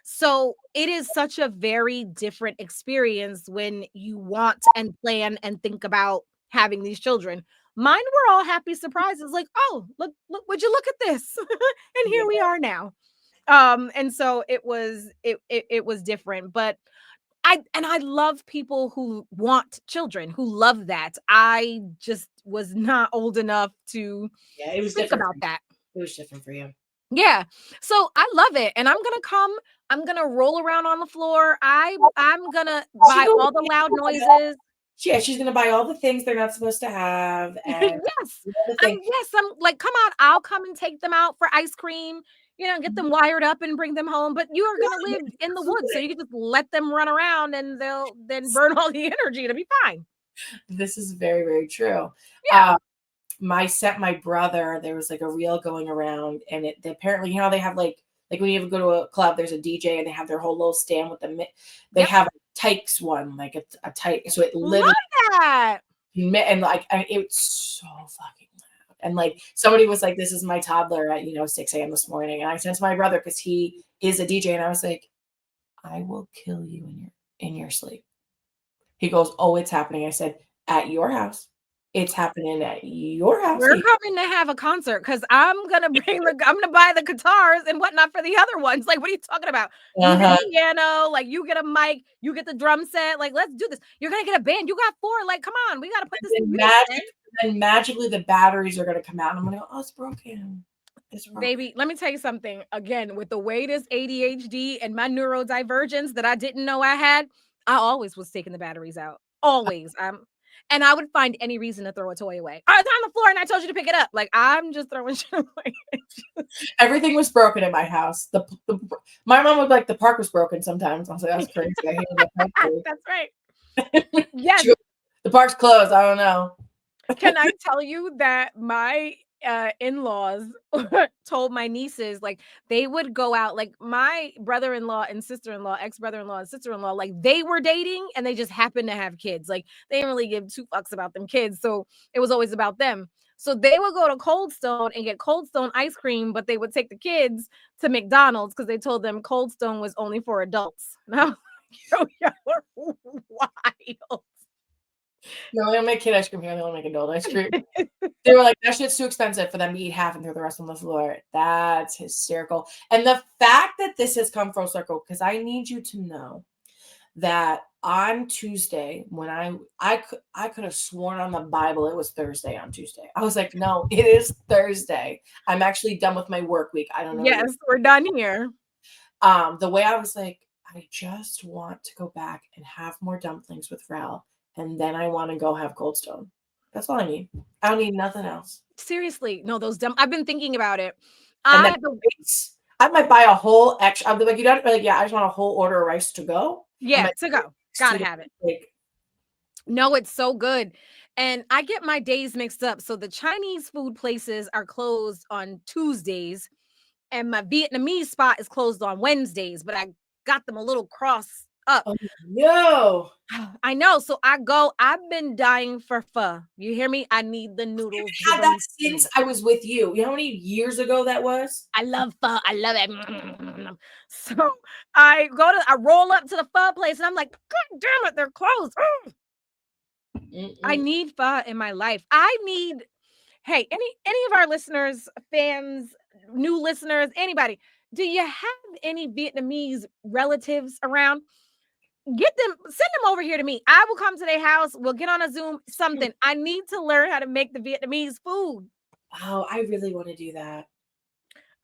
So it is such a very different experience when you want and plan and think about having these children. Mine were all happy surprises, like, oh, look, would you look at this? And here we yeah, are now. And so it was different, but I love people who want children, who love that. I just was not old enough to yeah. It was think different for about you. that. It was different for you. Yeah. So I love it. And I'm gonna roll around on the floor. I'm gonna She buy goes, all the loud noises. yeah, she's gonna buy all the things they're not supposed to have, and Yes. the other thing. I'm like, come on, I'll come and take them out for ice cream, get them wired up and bring them home. But you are gonna live in the woods, so you can just let them run around and they'll then burn all the energy. It'll be fine. This is very, very true. Yeah. Uh, my brother, there was like a reel going around, and apparently, they have like when you ever go to a club, there's a DJ, and they have their whole little stand with they Yep. have a Tykes one, like a Tyke, so it literally Love that. and like it's so fucking loud. And like somebody was like, "This is my toddler at 6 a.m. this morning," and I sent to my brother because he is a DJ, and I was like, "I will kill you in your sleep." He goes, "Oh, it's happening." I said, "At your house. It's happening at your house." We're coming to have a concert because I'm gonna buy the guitars and whatnot for the other ones. Like, what are you talking about? You get Uh-huh. a piano, like you get a mic, you get the drum set. Like, let's do this. You're gonna get a band. You got 4. Like, come on, we gotta put this in And unison. magically the batteries are gonna come out, and I'm gonna go, "Oh, it's broken. It's broken." Baby, let me tell you something. Again, with the way this ADHD and my neurodivergence that I didn't know I had, I always was taking the batteries out. Always. And I would find any reason to throw a toy away. Oh, it's on the floor and I told you to pick it up. Like, I'm just throwing shit away. Everything was broken in my house. My mom would be like, "The park was broken sometimes." I was like, "That's crazy. I hated the park." That's right. She Yes. goes, "The park's closed. I don't know." Can I tell you that my in-laws told my nieces like they would go out, like my brother-in-law and sister-in-law, ex-brother-in-law and sister-in-law, like they were dating and they just happened to have kids. Like they didn't really give two fucks about them kids. So it was always about them. So they would go to Cold Stone and get Cold Stone ice cream, but they would take the kids to McDonald's because they told them Cold Stone was only for adults. And I was like, yo, y'all are wild. No, they don't make kid ice cream here. They don't make adult ice cream. They were like, "That shit's too expensive for them to eat half and throw the rest on the floor." That's hysterical. And the fact that this has come full circle, because I need you to know that on Tuesday, when I could have sworn on the Bible it was Thursday on Tuesday. I was like, "No, it is Thursday. I'm actually done with my work week. I don't know what you're." Yes, we're done here. The way I was like, I just want to go back and have more dumplings with Rel and then I want to go have Cold Stone. That's all I need. I don't need nothing else. Seriously, no, those dumb. I've been thinking about it. And then The rice. I might buy a whole extra. I'll be like, you don't like, yeah, I just want a whole order of rice to go. I yeah, might to go. to Gotta the, have it. like, No, it's so good. And I get my days mixed up. So the Chinese food places are closed on Tuesdays, and my Vietnamese spot is closed on Wednesdays, but I got them a little cross up. oh no. I know. So I've been dying for pho. You hear me? I need the noodles. I've Give had that them to since me. I was with you. You know how many years ago that was? I love pho. I love it. So I roll up to the pho place and I'm like, God damn it, they're closed. I Mm-mm. need pho in my life. I need, hey, any of our listeners, fans, new listeners, anybody, do you have any Vietnamese relatives around? Get them, send them over here to me. I will come to their house. We'll get on a Zoom, something. I need to learn how to make the Vietnamese food. Oh, I really want to do that.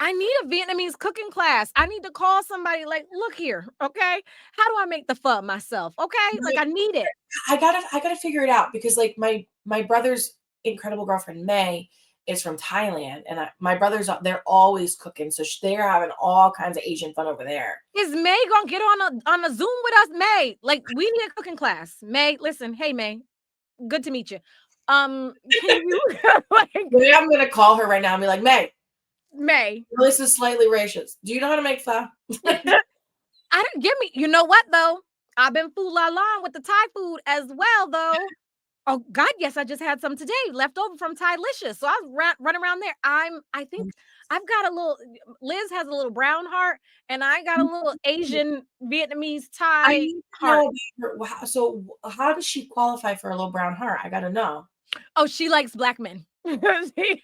I need a Vietnamese cooking class. I need to call somebody like, look here, okay? How do I make the pho myself? Okay? Like I need it. I gotta figure it out because like my brother's incredible girlfriend May is from Thailand, and my brothers they're always cooking, so they're having all kinds of Asian fun over there. Is May gonna get on a Zoom with us? May, like we need a cooking class. May, listen, hey May, good to meet you. Can you like Maybe I'm gonna call her right now and be like, May, May? this is slightly racist. Do you know how to make pho? I didn't give me. You know what though? I've been food la la with the Thai food as well though. Oh God, yes, I just had some today left over from Thai-licious. So I was running around there. I think I've got a little. Liz has a little brown heart, and I got a little Asian Vietnamese I Thai need to know heart. about her. So how does she qualify for a little brown heart? I gotta know. Oh, she likes black men. she,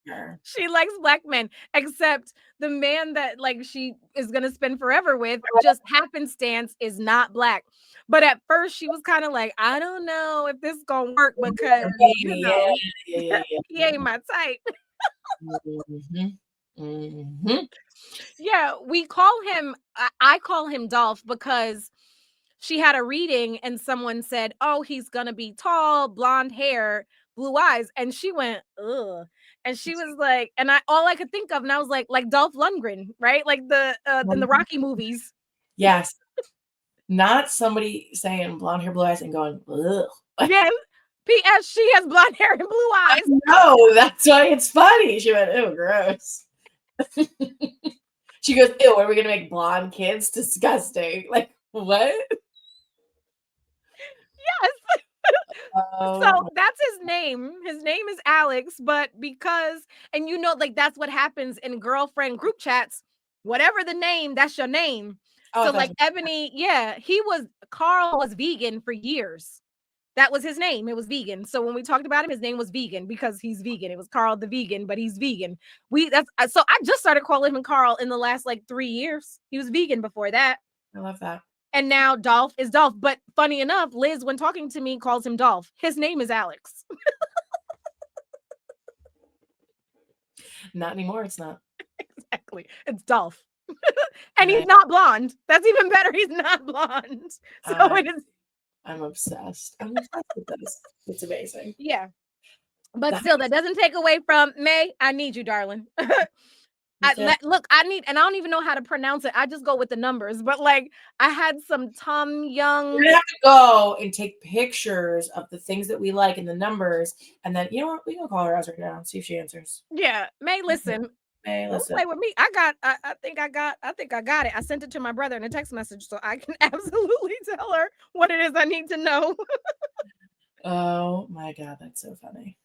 Her. she likes black men, except the man that like she is gonna spend forever with, just happenstance is not black. But at first she was kind of like, I don't know if this gonna work because Yeah, yeah, yeah, he ain't my type. yeah. Hmm. Yeah, we call him I call him Dolph because she had a reading and someone said, "Oh, he's going to be tall, blonde hair, blue eyes." And she went, "Ugh." And she was like, and I all I could think of and I was like Dolph Lundgren, right? Like the in the Rocky movies. Yes, not somebody saying blonde hair, blue eyes, and going, ugh. Yes. PS she has blonde hair and blue eyes. No, that's why it's funny. She went, ew, gross. She goes, ew, are we gonna make blonde kids? Disgusting. Like, what? Yes. So Oh, that's his name. His name is Alex, but because, and you know, like that's what happens in girlfriend group chats. Whatever the name, that's your name. oh, I So, thought like Ebony, yeah, Carl was vegan for years. That was his name. It was vegan. So when we talked about him, his name was vegan because he's vegan. It was Carl the vegan, but he's vegan. So I just started calling him Carl in the last like 3 years. He was vegan before that. I love that. And now Dolph is Dolph. But funny enough, Liz, when talking to me, calls him Dolph. His name is Alex. Not anymore. It's not. Exactly. It's Dolph. And I, he's not blonde. That's even better. He's not blonde. So I, it is, I'm obsessed. I'm obsessed with this. It's amazing. yeah. But That still, that doesn't take away from May. I need you, darling. Look, I need, and I don't even know how to pronounce it. I just go with the numbers. But like, I had some Tom We're Young. gonna have to go and take pictures of the things that we like and the numbers, and then you know what? We can call her out right now and see if she answers. Yeah, May, listen. Hey, Don't listen. play with me. I think I got it. I sent it to my brother in a text message so I can absolutely tell her what it is I need to know. Oh my god, that's so funny.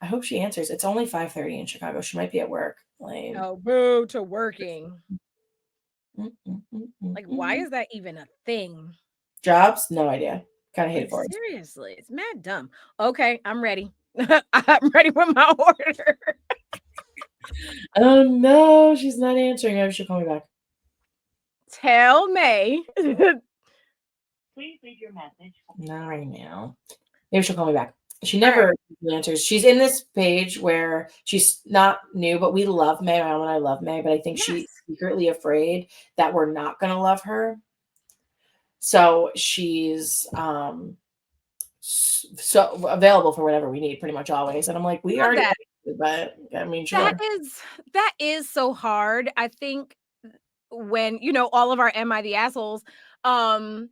I hope she answers. It's only 5:30 in Chicago. She might be at work. Lame. Oh, boo to working. Mm, mm, mm, mm, Like, why mm. is that even a thing? Jobs? No idea. Kind of hate it Like, for us. seriously, it's mad dumb. Okay, I'm ready. I'm ready with my order. Oh no, she's not answering. Maybe she'll call me back. Tell May. Please leave your message. Not right now. Maybe she'll call me back. She All right. never answers. She's in this page where she's not new, but we love May. My mom and I love May, but I think she's Yes. secretly afraid that we're not going to love her. So she's so available for whatever we need pretty much always. And I'm like, we Love already that. have, but I mean, That sure. is that is so hard. I think when, all of our "Am I the assholes," um,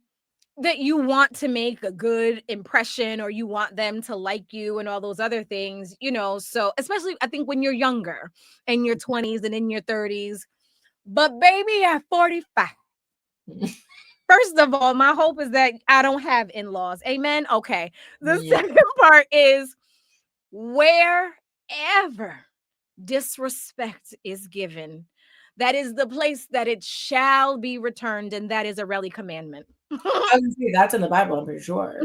that you want to make a good impression or you want them to like you and all those other things, so especially I think when you're younger, in your 20s and in your 30s. But baby, at 45, first of all, my hope is that I don't have in-laws. Amen. Okay. The Yeah. second part is wherever disrespect is given, that is the place that it shall be returned, and that is a really commandment. I was gonna say that's in the Bible, I'm pretty sure.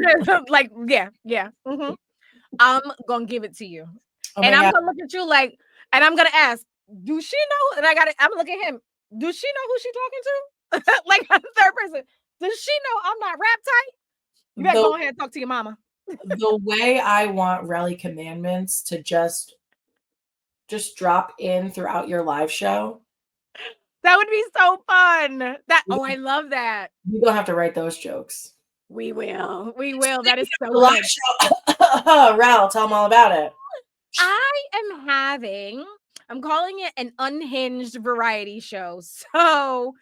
Like, yeah, yeah. I'm gonna give it to you. Oh And my I'm god. gonna look at you like, and I'm gonna ask, do she know? And I'm gonna look at him. Does she know who she talking to? Like a third person. Does she know I'm not rap tight? You better The go ahead and talk to your mama. the way I want rally commandments to just drop in throughout your live show. That would be so fun. We I love that. we gonna have to write those jokes. We will. We will. That Speaking is of so the live good. show, Rell, tell them all about it. I am I'm calling it an unhinged variety show. So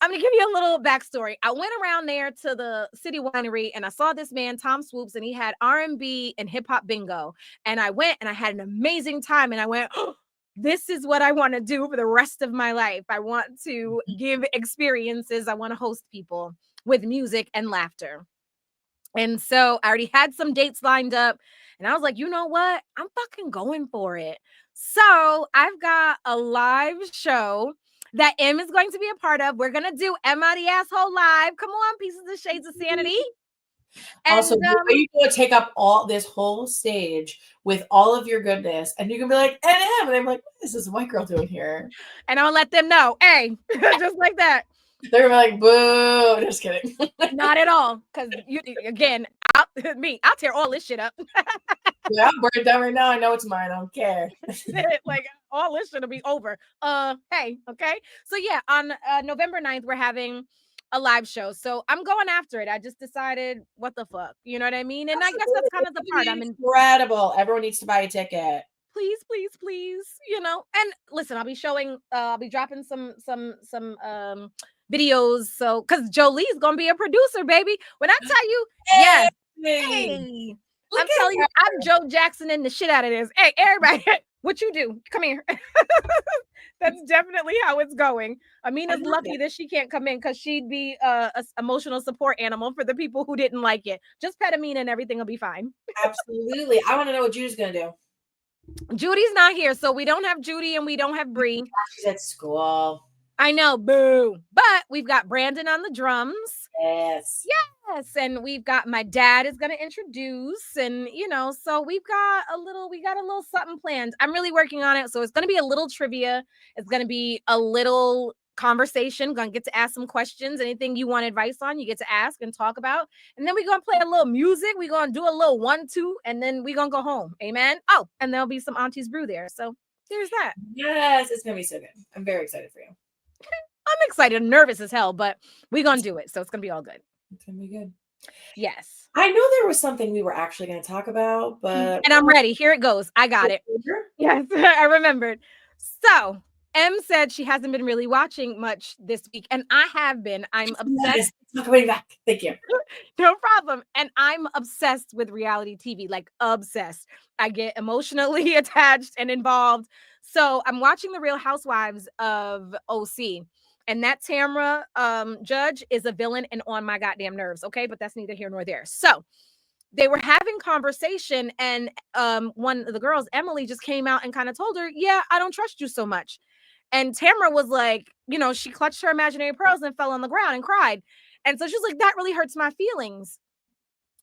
I'm gonna give you a little backstory. I went around there to the city winery and I saw this man, Tom Swoops, and he had R&B and hip hop bingo. And I went and I had an amazing time. And I went, oh, this is what I want to do for the rest of my life. I want to give experiences. I want to host people with music and laughter. And so I already had some dates lined up. And I was like, you know what? I'm fucking going for it. So I've got a live show that M is going to be a part of. We're going to do Am I the Asshole Live. Come on, pieces of Shades of Sanity. Also, And the way you gonna take up all this whole stage with all of your goodness, and you can be like, and I'm like, what is this white girl doing here? I'll let them know, hey, just like that. They're like, boo. Just kidding. Not at all. Because you again, I'll tear all this shit up. Yeah, I'm burned down right now. I know it's mine. I don't care. Like all this shit'll be over. Hey, okay. So yeah, on November 9th, we're having a live show. So I'm going after it. I just decided, what the fuck? You know what I mean? And I guess Absolutely. that's kind It's of the gonna part be I'm in. incredible. Everyone needs to buy a ticket. Please, please, please, And listen, I'll be dropping some videos. So cause Jolie's gonna be a producer, baby. When I tell you, yes, Hey, hey, look I'm at telling you, I'm Joe Jackson in the shit out of this. Hey, everybody, what you do? Come here. That's definitely how it's going. I Amina's love lucky it. that she can't come in because she'd be a emotional support animal for the people who didn't like it. Just pet Amina and everything will be fine. Absolutely. I want to know what Judy's gonna do. Judy's not here, so we don't have Judy and we don't have Bree. She's at school. I know, boo. But we've got Brandon on the drums. Yes. Yes, and we've got my dad is going to introduce, and so we got a little something planned. I'm really working on it, so it's going to be a little trivia. It's going to be a little conversation. Going to get to ask some questions. Anything you want advice on, you get to ask and talk about. And then we're going to play a little music. We're going to do a little 1-2, and then we're going to go home. Amen. Oh, and there'll be some Auntie's brew there. So there's that. Yes, it's gonna be so good. I'm very excited for you. I'm excited, nervous as hell, but we're going to do it. So it's going to be all good. It's gonna be good. Yes. I know there was something we were actually gonna talk about, but And I'm ready. Here it goes. I got it. Yes, I remembered. So, M said she hasn't been really watching much this week, and I have been. I'm obsessed. Yes, it's not coming back. Thank you. No problem. And I'm obsessed with reality TV, like obsessed. I get emotionally attached and involved. So I'm watching The Real Housewives of OC. And that Tamra judge is a villain and on my goddamn nerves. Okay. But that's neither here nor there. So they were having conversation, and one of the girls, Emily, just came out and kind of told her, yeah, I don't trust you so much. And Tamara was like, she clutched her imaginary pearls and fell on the ground and cried. And so she was like, that really hurts my feelings.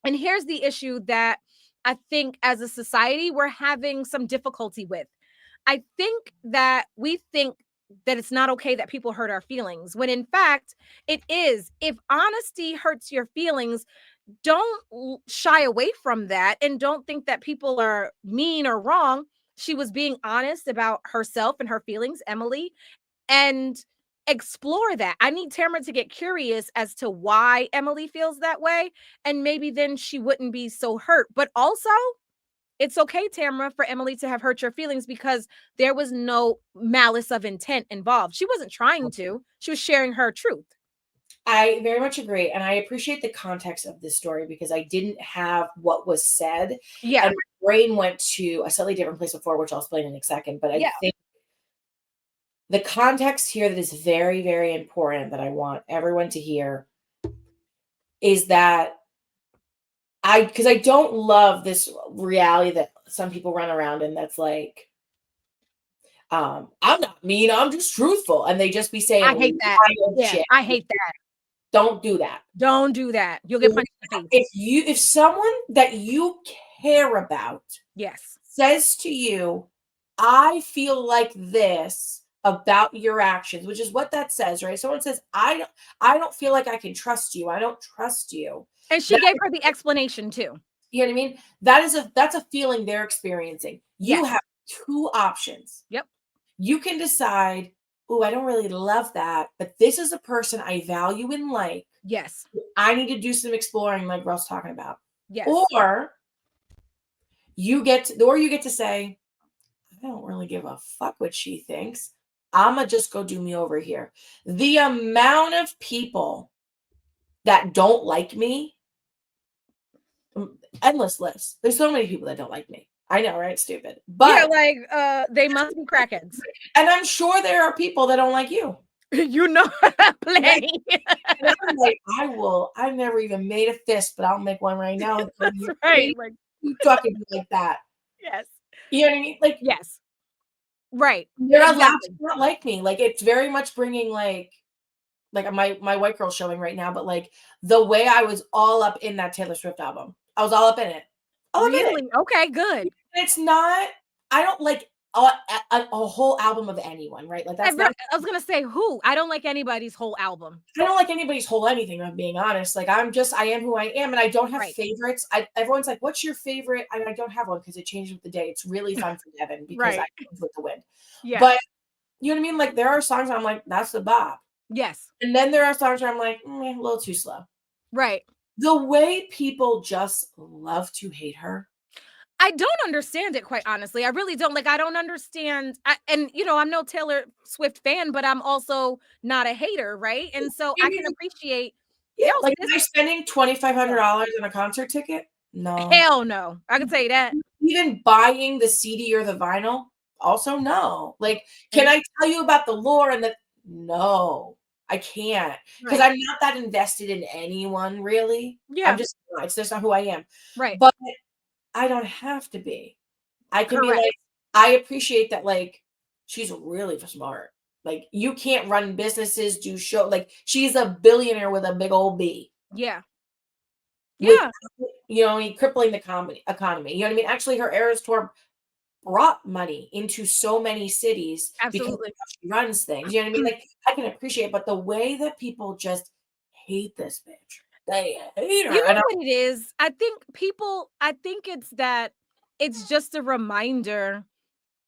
And here's the issue that I think as a society we're having some difficulty with. I think that we think that it's not okay that people hurt our feelings, when in fact it is. If honesty hurts your feelings, don't shy away from that and don't think that people are mean or wrong. She was being honest about herself and her feelings, Emily, and explore that. I need Tamara to get curious as to why Emily feels that way. And maybe then she wouldn't be so hurt. But also, it's okay, Tamara, for Emily to have hurt your feelings because there was no malice of intent involved. She wasn't trying to, she was sharing her truth. I very much agree. And I appreciate the context of this story because I didn't have what was said. Yeah. And my brain went to a slightly different place before, which I'll explain in a second. But I Yeah. think the context here that is very, very important that I want everyone to hear is that because I don't love this reality that some people run around in that's like, I'm not mean, I'm just truthful. And they just be saying I hate that. wild Yeah, shit. I hate that. Don't do that. Don't do that. You'll get punched in the face. If someone that you care about Yes. says to you, I feel like this about your actions, which is what that says, right? Someone says, I don't feel like I can trust you. I don't trust you. And she That, gave her the explanation too. you know what I mean? That's a feeling they're experiencing. You Yes. have two options. Yep. You can decide, oh, I don't really love that, but this is a person I value and like. Yes. I need to do some exploring, like Russ talking about. Yes. Or you get to say, I don't really give a fuck what she thinks. I'ma just go do me over here. The amount of people that don't like me, endless list. There's so many people that don't like me. I know, right? Stupid. Yeah, But like they must be crackheads. and I'm sure there are people that don't like you. You know, plenty. And I'm like, I've never even made a fist, but I'll make one right now. That's right. Like, You talking to me like that. yes. You know what I mean? Like, Yes. Right. you're allowed Exactly. to not like me. Like, it's very much bringing like my white girl showing right now, but like the way I was all up in that Taylor Swift album. I was all up in it. All up in it. Really? Okay, good. It's not, I don't like a whole album of anyone, right? Like that's not, I was gonna say who? I don't like anybody's whole album. I don't like anybody's whole anything, I'm being honest. Like I am who I am and I don't have Right. favorites. Everyone's like, what's your favorite? I don't have one because it changes with the day. It's really fun for Devin because I Right. move with the wind. Yeah. But you know what I mean? Like there are songs I'm like, that's the bop. Yes. And then there are songs where I'm like, a little too slow. Right. The way people just love to hate her. I don't understand it, quite honestly. I really don't. Like, I don't understand. And I'm no Taylor Swift fan, but I'm also not a hater, right? And so I can appreciate. Yeah, Yo, like, sis, am I spending $2,500 on a concert ticket? No. hell no. I can tell you that. Even buying the CD or the vinyl? Also, no. Like, can And I tell you about the lore and the no, I can't because right. I'm not that invested in anyone really. Yeah. I'm just not. It's just not who I am. Right. But I don't have to be. I can be Correct. like, I appreciate that, like, she's really smart. Like, you can't run businesses, do show like, she's a billionaire with a big old B. Yeah. With, Yeah. crippling the economy. You know what I mean? Actually, her Eras tour brought money into so many cities because of Absolutely. how she runs things. You know what I mean? Like, I can appreciate, but the way that people just hate this bitch, they hate You her. know And what it is? I think it's that it's just a reminder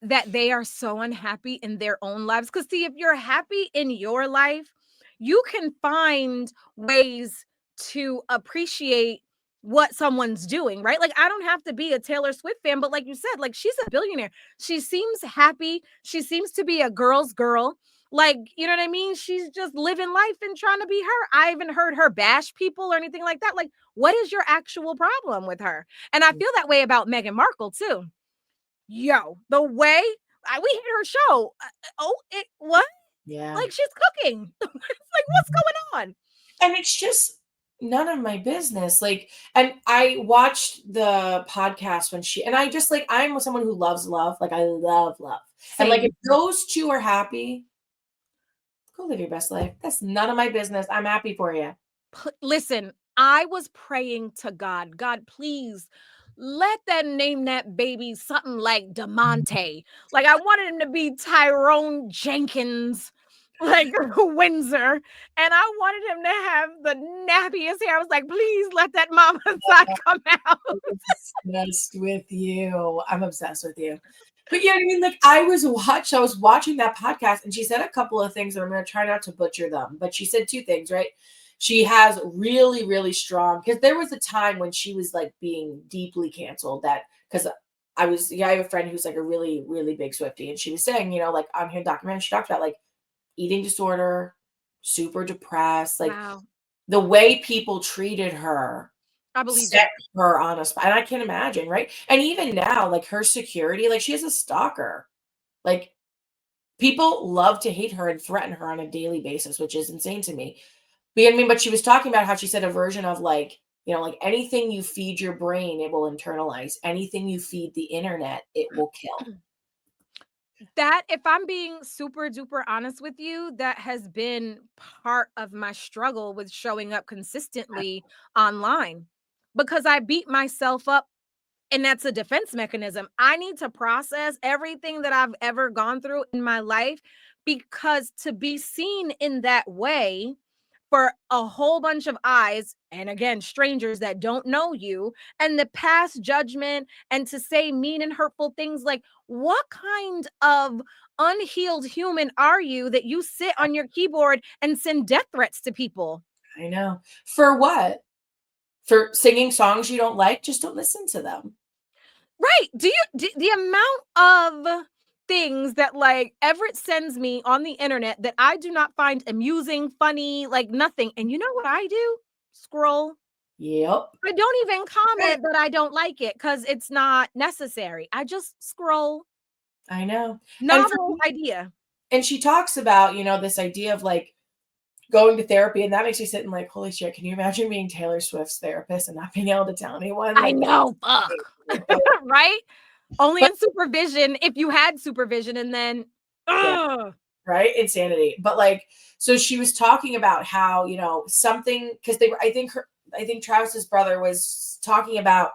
that they are so unhappy in their own lives. Because, see, if you're happy in your life, you can find ways to appreciate what someone's doing, right? Like, I don't have to be a Taylor Swift fan, but like you said, like, she's a billionaire. She seems happy. She seems to be a girl's girl. Like, you know what I mean? She's just living life and trying to be her. I haven't heard her bash people or anything like that. Like, what is your actual problem with her? And I feel that way about Meghan Markle, too. Yo, the way we hit her show. What? yeah. Like, she's cooking. It's like, what's going on? And it's just none of my business. Like, and I watched the podcast when and I just like, I'm someone who loves love. Like, I love love. And like, Same. if those two are happy, go live your best life. That's none of my business. I'm happy for you. Listen, I was praying to God, God, please let that name that baby something like DeMonte. Like, I wanted him to be Tyrone Jenkins, like Windsor. And I wanted him to have the nappiest hair. I was like, please let that mama side come out. I'm obsessed with you. I'm obsessed with you. But yeah, I mean, like I was watching that podcast and she said a couple of things and I'm gonna try not to butcher them, but she said two things, right? She has really, really strong because there was a time when she was like being deeply canceled that because I have a friend who's like a really, really big Swiftie, and she was saying, like on her documentary, she talked about like eating disorder, super depressed, like Wow. the way people treated her I believe set that. her on a spot. And I can imagine, right? And even now, like her security, like she has a stalker. Like people love to hate her and threaten her on a daily basis, which is insane to me. But I mean, but she was talking about how she said a version of like, like anything you feed your brain, it will internalize. Anything you feed the internet, it will kill. That, if I'm being super duper honest with you, that has been part of my struggle with showing up consistently online because I beat myself up. And that's a defense mechanism. I need to process everything that I've ever gone through in my life because to be seen in that way for a whole bunch of eyes, and again, strangers that don't know you, and the past judgment, and to say mean and hurtful things like, what kind of unhealed human are you that you sit on your keyboard and send death threats to people? I know. For what? For singing songs you don't like? Just don't listen to them. Right. The amount of things that like Everett sends me on the internet that I do not find amusing, funny, like nothing. And you know what I do? Scroll. Yep. I don't even comment that I don't like it because it's not necessary. I just scroll. I know. And for Novel me, idea. and she talks about, this idea of like going to therapy, and that makes me sit and like, holy shit, can you imagine being Taylor Swift's therapist and not being able to tell anyone? I Like, know. Fuck. but, Right? Only but in supervision if you had supervision and then yeah, ugh. right? Insanity. But like, so she was talking about how, something because they were, I think Travis's brother was talking about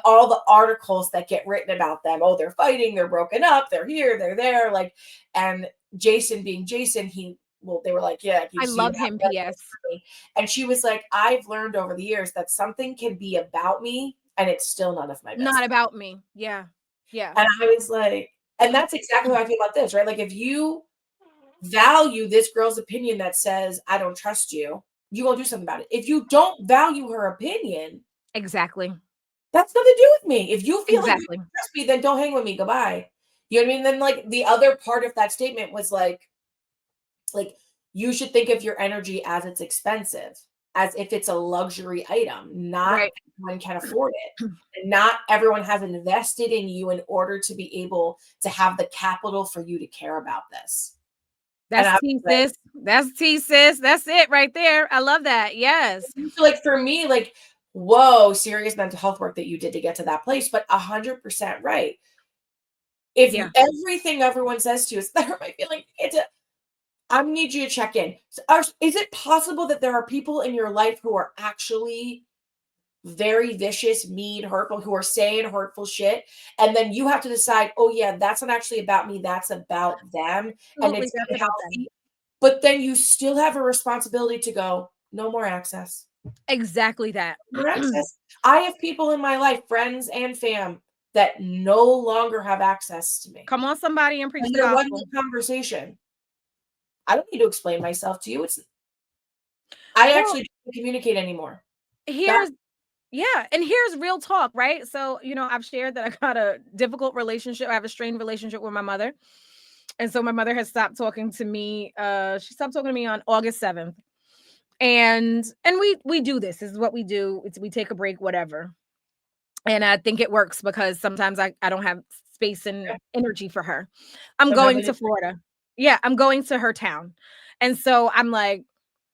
all the articles that get written about them. Oh, they're fighting, they're broken up, they're here, they're there. Like, and Jason being Jason, they were like, yeah, I you love have him, read this PS. for me. And she was like, I've learned over the years that something can be about me and it's still none of my Not business. about me. Yeah. Yeah. And I was like, and that's exactly how I feel about this, right? Like if you value this girl's opinion that says, I don't trust you, you gonna do something about it. If you don't value her opinion, Exactly. that's nothing to do with me. If you feel like you Exactly. don't trust me, then don't hang with me. Goodbye. You know what I mean? Then like the other part of that statement was like you should think of your energy as it's expensive, as if it's a luxury item. Not Right. everyone can afford it. And not everyone has invested in you in order to be able to have the capital for you to care about this. And That's I was T, like, sis. That's T, sis. That's it right there. I love that. Yes. so like for me, like, whoa, serious mental health work that you did to get to that place, but 100% right. If Yeah. everything everyone says to you is that hurt my feeling, I need you to check in. Is it possible that there are people in your life who are actually very vicious, mean, hurtful, who are saying hurtful shit? And then you have to decide, oh, yeah, that's not actually about me. That's about them. And Absolutely. it's That's about them. unhealthy. But then you still have a responsibility to go, no more access. Exactly that. More access. I have people in my life, friends and fam, that no longer have access to me. Come on, somebody, and preach And the there wasn't gospel. a conversation. I don't need to explain myself to you. I Well, actually don't communicate anymore. That here's yeah, and here's real talk, right? So, I've shared that I got a difficult relationship. I have a strained relationship with my mother. And so my mother has stopped talking to me. She stopped talking to me on August 7th. And we do this. This is what we do. We take a break, whatever. And I think it works because sometimes I don't have space and energy for her. I'm don't have going any. to Florida. Yeah, I'm going to her town. And so I'm like,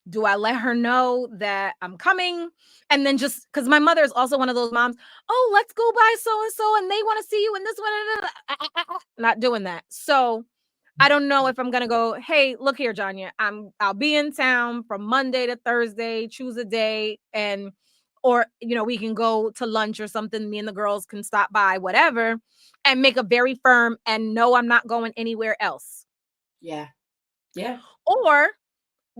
do I let her know that I'm coming? And then just because my mother is also one of those moms, oh, let's go by so and so, and they want to see you in this one. Not doing that. So I don't know if I'm gonna go, hey, look here, Janya. I'll be in town from Monday to Thursday, choose a day, and or we can go to lunch or something. Me and the girls can stop by, whatever, and make a very firm and no, I'm not going anywhere else. Yeah. Yeah. Or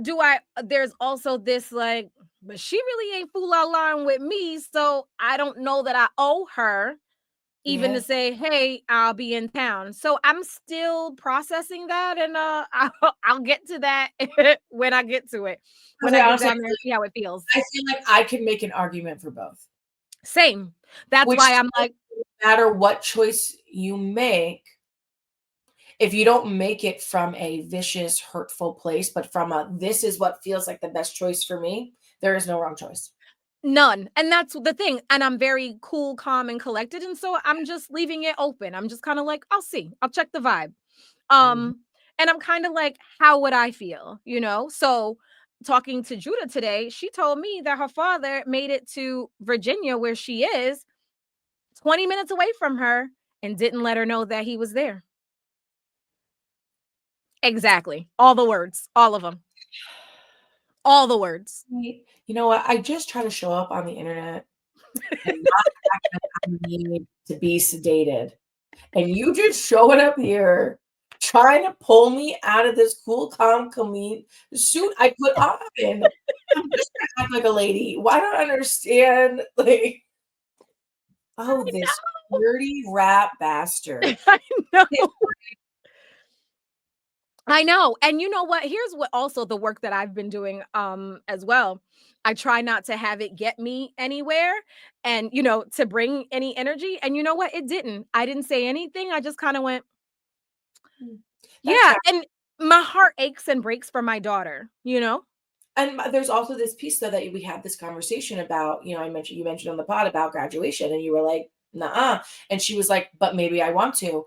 do I there's also this like, but she really ain't fool out line with me, so I don't know that I owe her even to Yeah. say, "Hey, I'll be in town." So I'm still processing that, and I'll get to that when I get to it. I was When like, I get honestly, down there and see how it feels. I feel like I could make an argument for both. Same. That's Which why I'm tells like, me no matter what choice you make, if you don't make it from a vicious, hurtful place, but from a this is what feels like the best choice for me, there is no wrong choice. none. And that's the thing. And I'm very cool, calm, and collected. And so I'm just leaving it open. I'm just kind of like, I'll see. I'll check the vibe. Mhm. And I'm kind of like, how would I feel? So talking to Judah today, she told me that her father made it to Virginia, where she is, 20 minutes away from her, and didn't let her know that he was there. Exactly. All the words, all of them, all the words. Right. You know what? I just try to show up on the internet and not act like I need to be sedated. And you just showing up here trying to pull me out of this cool, calm, clean suit I put on. I'm just trying to act like a lady. Why don't I understand? Like, oh, I this dirty rat bastard. know. I know. I know. And you know what? Here's what also the work that I've been doing as well. I try not to have it get me anywhere and to bring any energy. And you know what? It didn't. I didn't say anything. I just kind of went, Mm. That's yeah. And my heart aches and breaks for my daughter. and there's also this piece though that we had this conversation about, you mentioned on the pod about graduation and you were like, "Nuh-uh." And she was like, "But maybe I want to."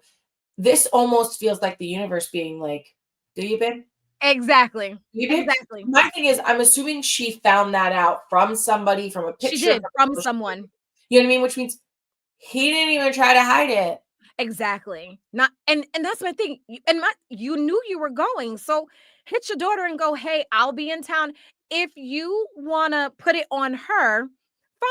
This almost feels like the universe being like, "Do you, babe? Exactly. Do you, babe?" Exactly. My thing is, I'm assuming she found that out from somebody, from a She picture, did from from social media. someone. You know what I mean? Which means he didn't even try to hide it. Exactly. Not and that's my thing. You knew you were going. So hit your daughter and go, "Hey, I'll be in town." If you want to put it on her,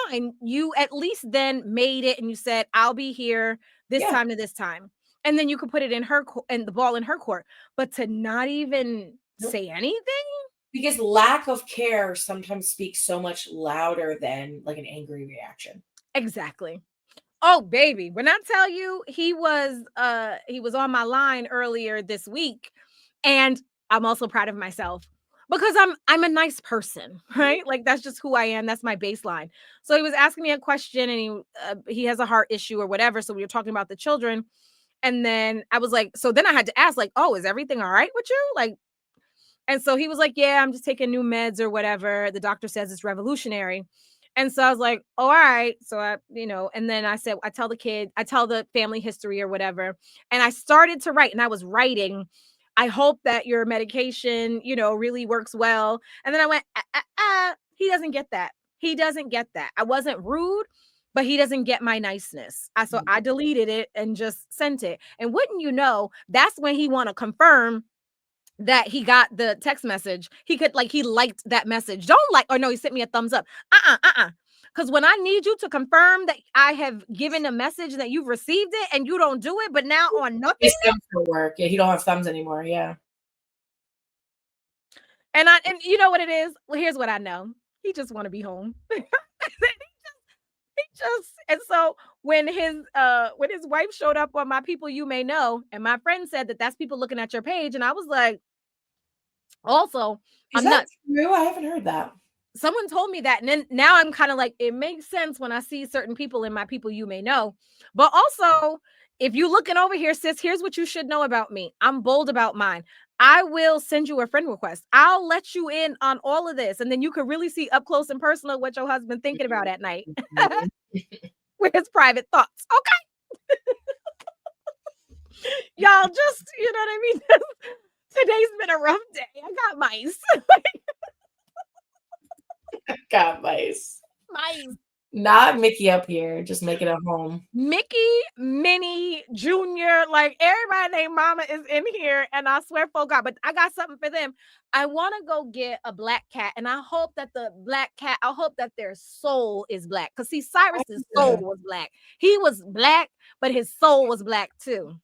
fine. You at least then made it and you said, "I'll be here this Yeah. time to this time." And then you could put it in and the ball in her court. But to not even Nope. say anything? Because lack of care sometimes speaks so much louder than like an angry reaction. Exactly. Oh, baby, when I tell you he was on my line earlier this week, and I'm also proud of myself because I'm a nice person, right? Like that's just who I am. That's my baseline. So he was asking me a question, and he has a heart issue or whatever. So we were talking about the children, and then I was like, so then I had to ask, like, oh, is everything all right with you? Like, and so he was like, "Yeah, I'm just taking new meds or whatever. The doctor says it's revolutionary." And so I was like, "Oh, all right." So and then I said, I tell the family history or whatever. And I started to write and I was writing, "I hope that your medication, really works well." And then I went, he doesn't get that. He doesn't get that. I wasn't rude, but he doesn't get my niceness. So Mhm. I deleted it and just sent it. And wouldn't you know, that's when he want to confirm that he got the text message. He liked that message. Don't like, or no, he sent me a thumbs up. Because when I need you to confirm that I have given a message that you've received it and you don't do it, but now on nothing. His thumbs don't work. Yeah, he don't have thumbs anymore. Yeah. And you know what it is? Well, here's what I know. He just want to be home. He just and so when his wife showed up on my people you may know, and my friend said that that's people looking at your page, and I was like, also, Is I'm that nuts. true? I haven't heard that. Someone told me that, and then now I'm kind of like, it makes sense when I see certain people in my people you may know. But also, if you looking over here, sis, here's what you should know about me. I'm bold about mine. I will send you a friend request. I'll let you in on all of this, and then you can really see up close and personal what your husband thinking about at night Mhm. with his private thoughts. Okay, y'all, just you know what I mean. Today's been a rough day. I got mice, Got mice. mice. Not Mickey up here, just making a home. Mickey, Minnie, Junior, like everybody named Mama is in here, and I swear for God, but I got something for them. I want to go get a black cat, and I hope that I hope that their soul is black. Cause see, Cyrus's soul Yeah. was black. He was black, but his soul was black too.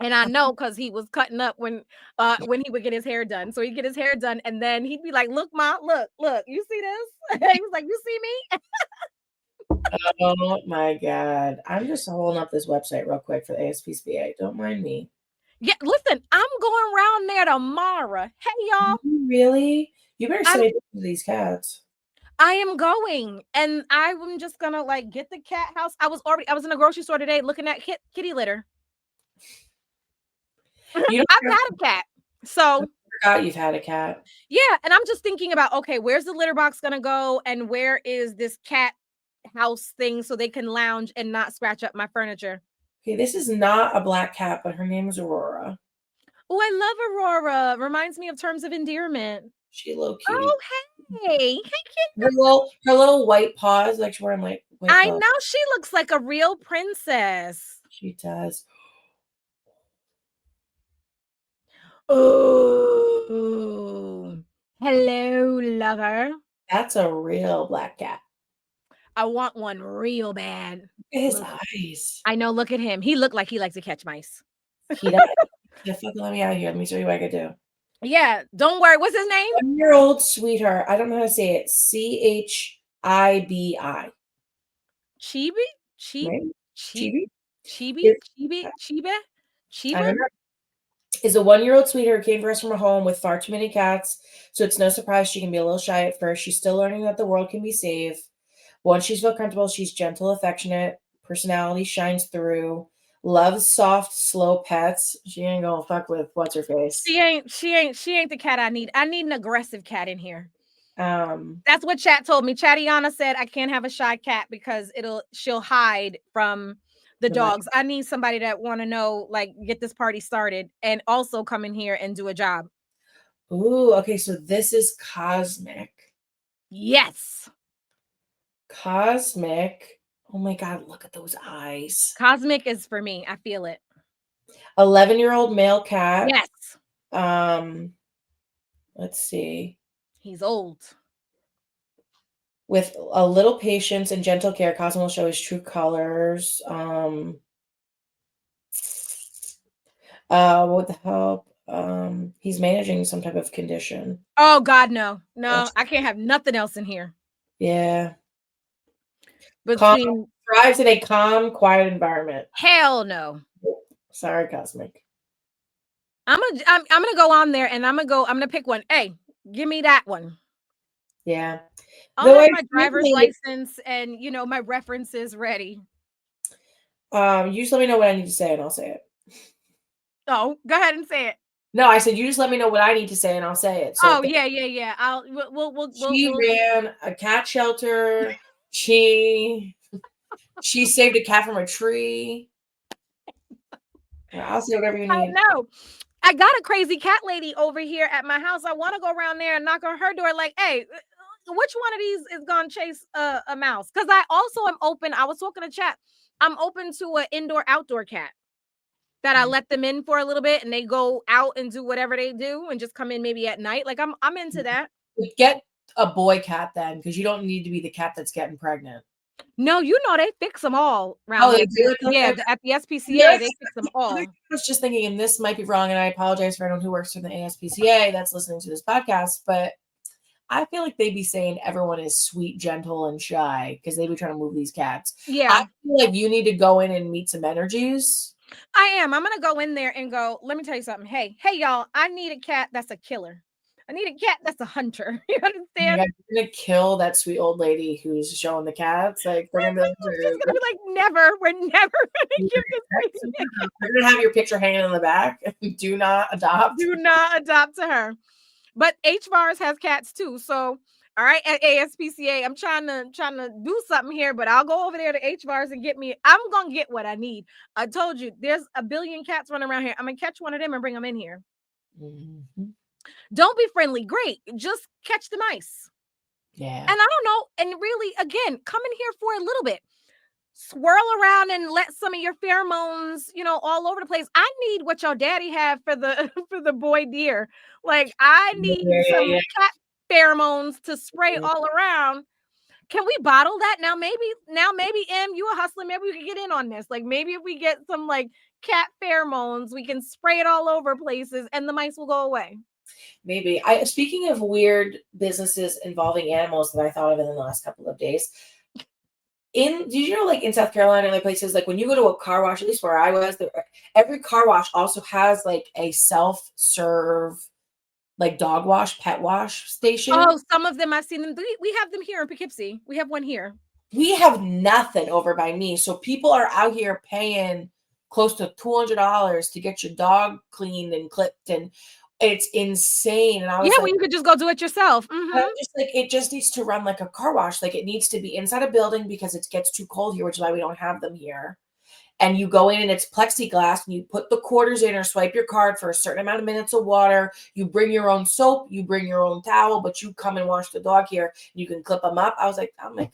And I know because he was cutting up when he would get his hair done. So he'd get his hair done, and then he'd be like, "Look, Ma, look, you see this?" He was like, "You see me?" Oh my God. I'm just holding up this website real quick for the ASPCA. Don't mind me. Yeah, listen, I'm going around there tomorrow. Hey, y'all. Really? You better send I'm me pictures of these cats. I am going, and I'm just gonna like get the cat house. I was in the grocery store today looking at kitty litter. You don't I've care. had a cat. I So forgot you've had a cat. yeah, and I'm just thinking about, okay, where's the litter box gonna go, and where is this cat house thing so they can lounge and not scratch up my furniture. Okay, this is not a black cat, but her name is Aurora. Oh, I love Aurora. Reminds me of Terms of Endearment. She a little cutie. Oh, hey. Her little white paws, like she's wearing like white I gloves. know she looks like a real princess. She does. Oh, hello, lover. That's a real black cat. I want one real bad. Look at his Look, eyes. I know, look at him. He looked like he likes to catch mice. He does. Yeah, fucking let me out of here. Let me show you what I could do. Yeah, don't worry. What's his name? 1-year-old sweetheart. I don't know how to say it. Chibi. Chibi? Chibi? Right? Chibi? Chibi? Chibi? Is Chibi? Chiba? I Chiba? don't know. Is a 1-year-old sweetheart came for us from a home with far too many cats, so it's no surprise she can be a little shy at first. She's still learning that the world can be safe. Once she's felt comfortable, she's gentle, affectionate, personality shines through, loves soft, slow pets. She ain't gonna fuck with what's her face. She ain't the cat I need. I need an aggressive cat in here. Um, That's what chat told me. Chatiana said I can't have a shy cat because she'll hide from the the mic. dogs. I need somebody that want to know, like, get this party started and also come in here and do a job. Ooh, okay, so this is Cosmic. Yes. Cosmic. Oh my God, look at those eyes. Cosmic is for me. I feel it. 11-year-old male cat. Yes. Um, let's see. He's old. With a little patience and gentle care, Cosmo will show his true colors. With the help, he's managing some type of condition. Oh God, no. No, Yes. I can't have nothing else in here. Yeah. Calm, Between thrives in a calm, quiet environment. hell no. Sorry, Cosmic. I'm gonna go on there and I'm gonna pick one. Hey, give me that one. Yeah. I'll Though have I my driver's really, license and my references ready. you just let me know what I need to say and I'll say it. Oh, go ahead and say it. No, I said you just let me know what I need to say and I'll say it. So Oh yeah. she ran a cat shelter. She saved a cat from a tree. I'll say whatever you I need. know. I got a crazy cat lady over here at my house. I want to go around there and knock on her door, like, hey, which one of these is gonna chase a mouse? Because I also am open. I was talking to chat. I'm open to an indoor outdoor cat that I let them in for a little bit and they go out and do whatever they do and just come in maybe at night. Like I'm into that. Get a boy cat then, because you don't need to be the cat that's getting pregnant. No, they fix them all around Oh, they here. do it? Yeah, Okay. at the SPCA, Yes. they fix them The other thing all. I was just thinking, and this might be wrong, and I apologize for anyone who works for the ASPCA that's listening to this podcast, but I feel like they'd be saying everyone is sweet, gentle, and shy because they be trying to move these cats. I Yeah, feel like you need to go in and meet some energies. I am. I'm gonna go in there and go, let me tell you something. Hey, y'all, I need a cat that's a killer. I need a cat that's a hunter. You Oh my understand? God, you're gonna kill that sweet old lady who's showing the cats. Like they're My gonna be mom's just gonna be like, never, we're never gonna give this crazy a cat. they're gonna have your picture hanging in the back. Do not adopt. Do not adopt to her. But HVARs has cats too. So all right, at ASPCA, I'm trying to do something here, but I'll go over there to HVARs and get me. I'm gonna get what I need. I told you there's a billion cats running around here. I'm gonna catch one of them and bring them in here. Mhm. Don't be friendly, great. Just catch the mice. Yeah. And I don't know. And really, again, come in here for a little bit. Swirl around and let some of your pheromones, all over the place. I need what your daddy had for the for the boy deer. Like I Yeah, need yeah, some yeah. cat pheromones to spray Yeah. all around. Can we bottle that now maybe you a hustler, maybe we can get in on this. Like maybe if we get some like cat pheromones, we can spray it all over places and the mice will go away. Maybe. I speaking of weird businesses involving animals that I thought of in the last couple of days, Did you know, like in South Carolina and other places, like when you go to a car wash, at least where I was, every car wash also has like a self-serve, like dog wash, pet wash station. Oh, some of them I've seen them. We have them here in Poughkeepsie. We have one here. We have nothing over by me. So people are out here paying close to $200 to get your dog cleaned and clipped, and it's insane. And I Yeah, was when like, you could just go do it yourself. I'm Mhm. just like, it just needs to run like a car wash. Like it needs to be inside a building because it gets too cold here, which is why we don't have them here. And you go in and it's plexiglass and you put the quarters in or swipe your card for a certain amount of minutes of water. You bring your own soap, you bring your own towel, but you come and wash the dog here and you can clip them up. I was like, I'm like,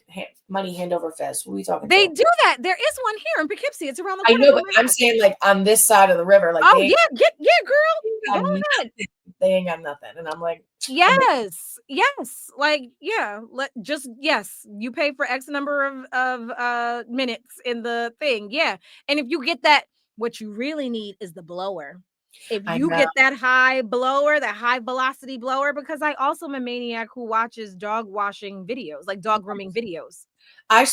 money hand over fist. What are we talking They to? do that. There is one here in Poughkeepsie. It's around the I corner know, from but my I'm house. saying like on this side of the river, like Oh, yeah, yeah, ain't girl. Go got ahead. nothing. They ain't got nothing. And I'm like, I'm like, Yes. Yes. Like, yeah, yes, you pay for X number of minutes in the thing. Yeah. And if you get that, what you really need is the blower. If I you know. get that high blower, that high velocity blower, because I also am a maniac who watches dog washing videos, like dog grooming videos. I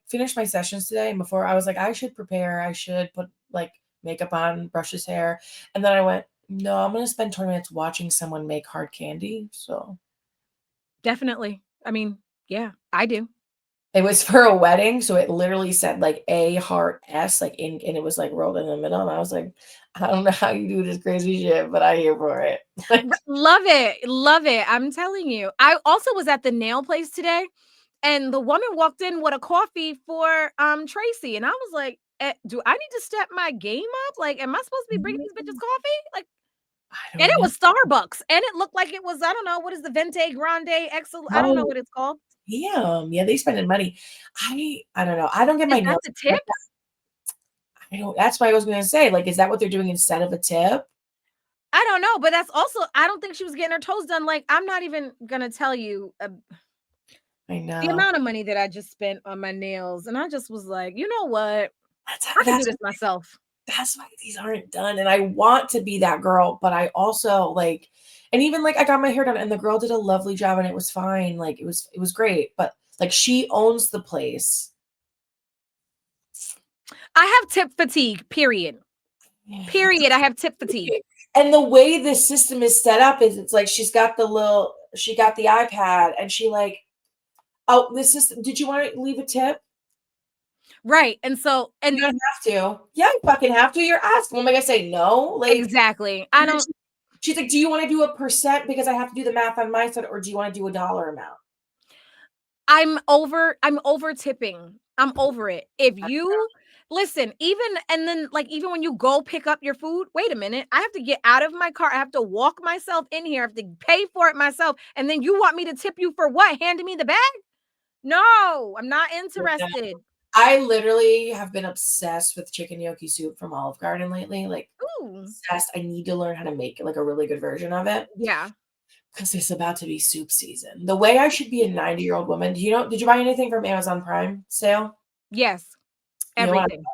finished my sessions today, and before I was like, I should prepare. I should put like makeup on, brush his hair. And then I went, no, I'm gonna spend 20 minutes watching someone make hard candy. So Definitely. I mean, yeah, I do. it was for a wedding, so it literally said like A heart S, like in and it was like rolled in the middle. And I was like, I don't know how you do this crazy shit, but I here for it. Love it. Love it. I'm telling you. I also was at the nail place today. And the woman walked in with a coffee for, Tracy, and I was like, "Do I need to step my game up? Like, am I supposed to be bringing these bitches coffee?" Like, I and don't it know. was Starbucks, and it looked like it was, I don't know, what is the Vente Grande Excel, I don't know Oh, what it's called. damn. Yeah, they spending money. I don't know. I don't get Is my that nails the like tip? that. I don't that's what I was gonna say. Like, is that what they're doing instead of a tip? I don't know, but that's also, I don't think she was getting her toes done. Like, I'm not even gonna tell you, I the know. amount of money that I just spent on my nails, and I just was like, "You know what? That's I can do that's this myself." that's why these aren't done, and I want to be that girl, but I also, like and even, like, I got my hair done, and the girl did a lovely job, and it was fine, like, it was great, but, like, she owns the place. I have tip fatigue, period. Yeah, Period, I have tip fatigue. and the way this system is set up is it's like she got the iPad, and she, like, "Oh, this is did you wanna leave a tip?" Right, and so "You and don't have to." "Yeah, you fucking have to, you're asking. What am I gonna say, no?" Like, exactly. I and then don't she's like, "Do you wanna do a percent because I have to do the math on my side, or do you wanna do a dollar amount?" I'm over tipping. I'm over it. If you listen, even and then like even when you go pick up your food, wait a minute. I have to get out of my car. I have to walk myself in here. I have to pay for it myself. And then you want me to tip you for what? Handing me the bag? No, I'm not Yeah. interested. I literally have been obsessed with chicken gnocchi soup from Olive Garden lately, like, Ooh. obsessed. I need to learn how to make, like, a really good version of it Yeah. because it's about to be soup season. The way I should be a 90-year-old woman. Did you buy anything from Amazon Prime sale? Yes. You know what? Everything.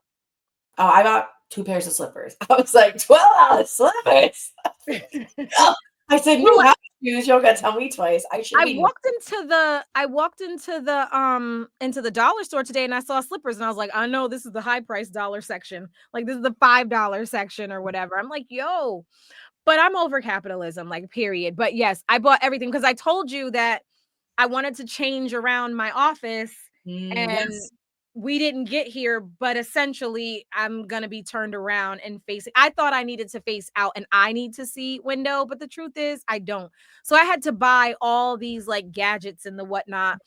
I bought 2 pairs of slippers. I was like, $12 slippers. Oh, I said, "You Well, have shoes, you don't gotta tell me twice." I should be into the dollar store today and I saw slippers and I was like, I know this is the high price dollar section. Like this is the $5 section or whatever. I'm like, yo, but I'm over capitalism, like period. But yes, I bought everything because I told you that I wanted to change around my office and yes. we didn't get here, but essentially I'm gonna be turned around and facing. I thought I needed to face out and I need to see window, but the truth is I don't. So I had to buy all these like gadgets and the whatnot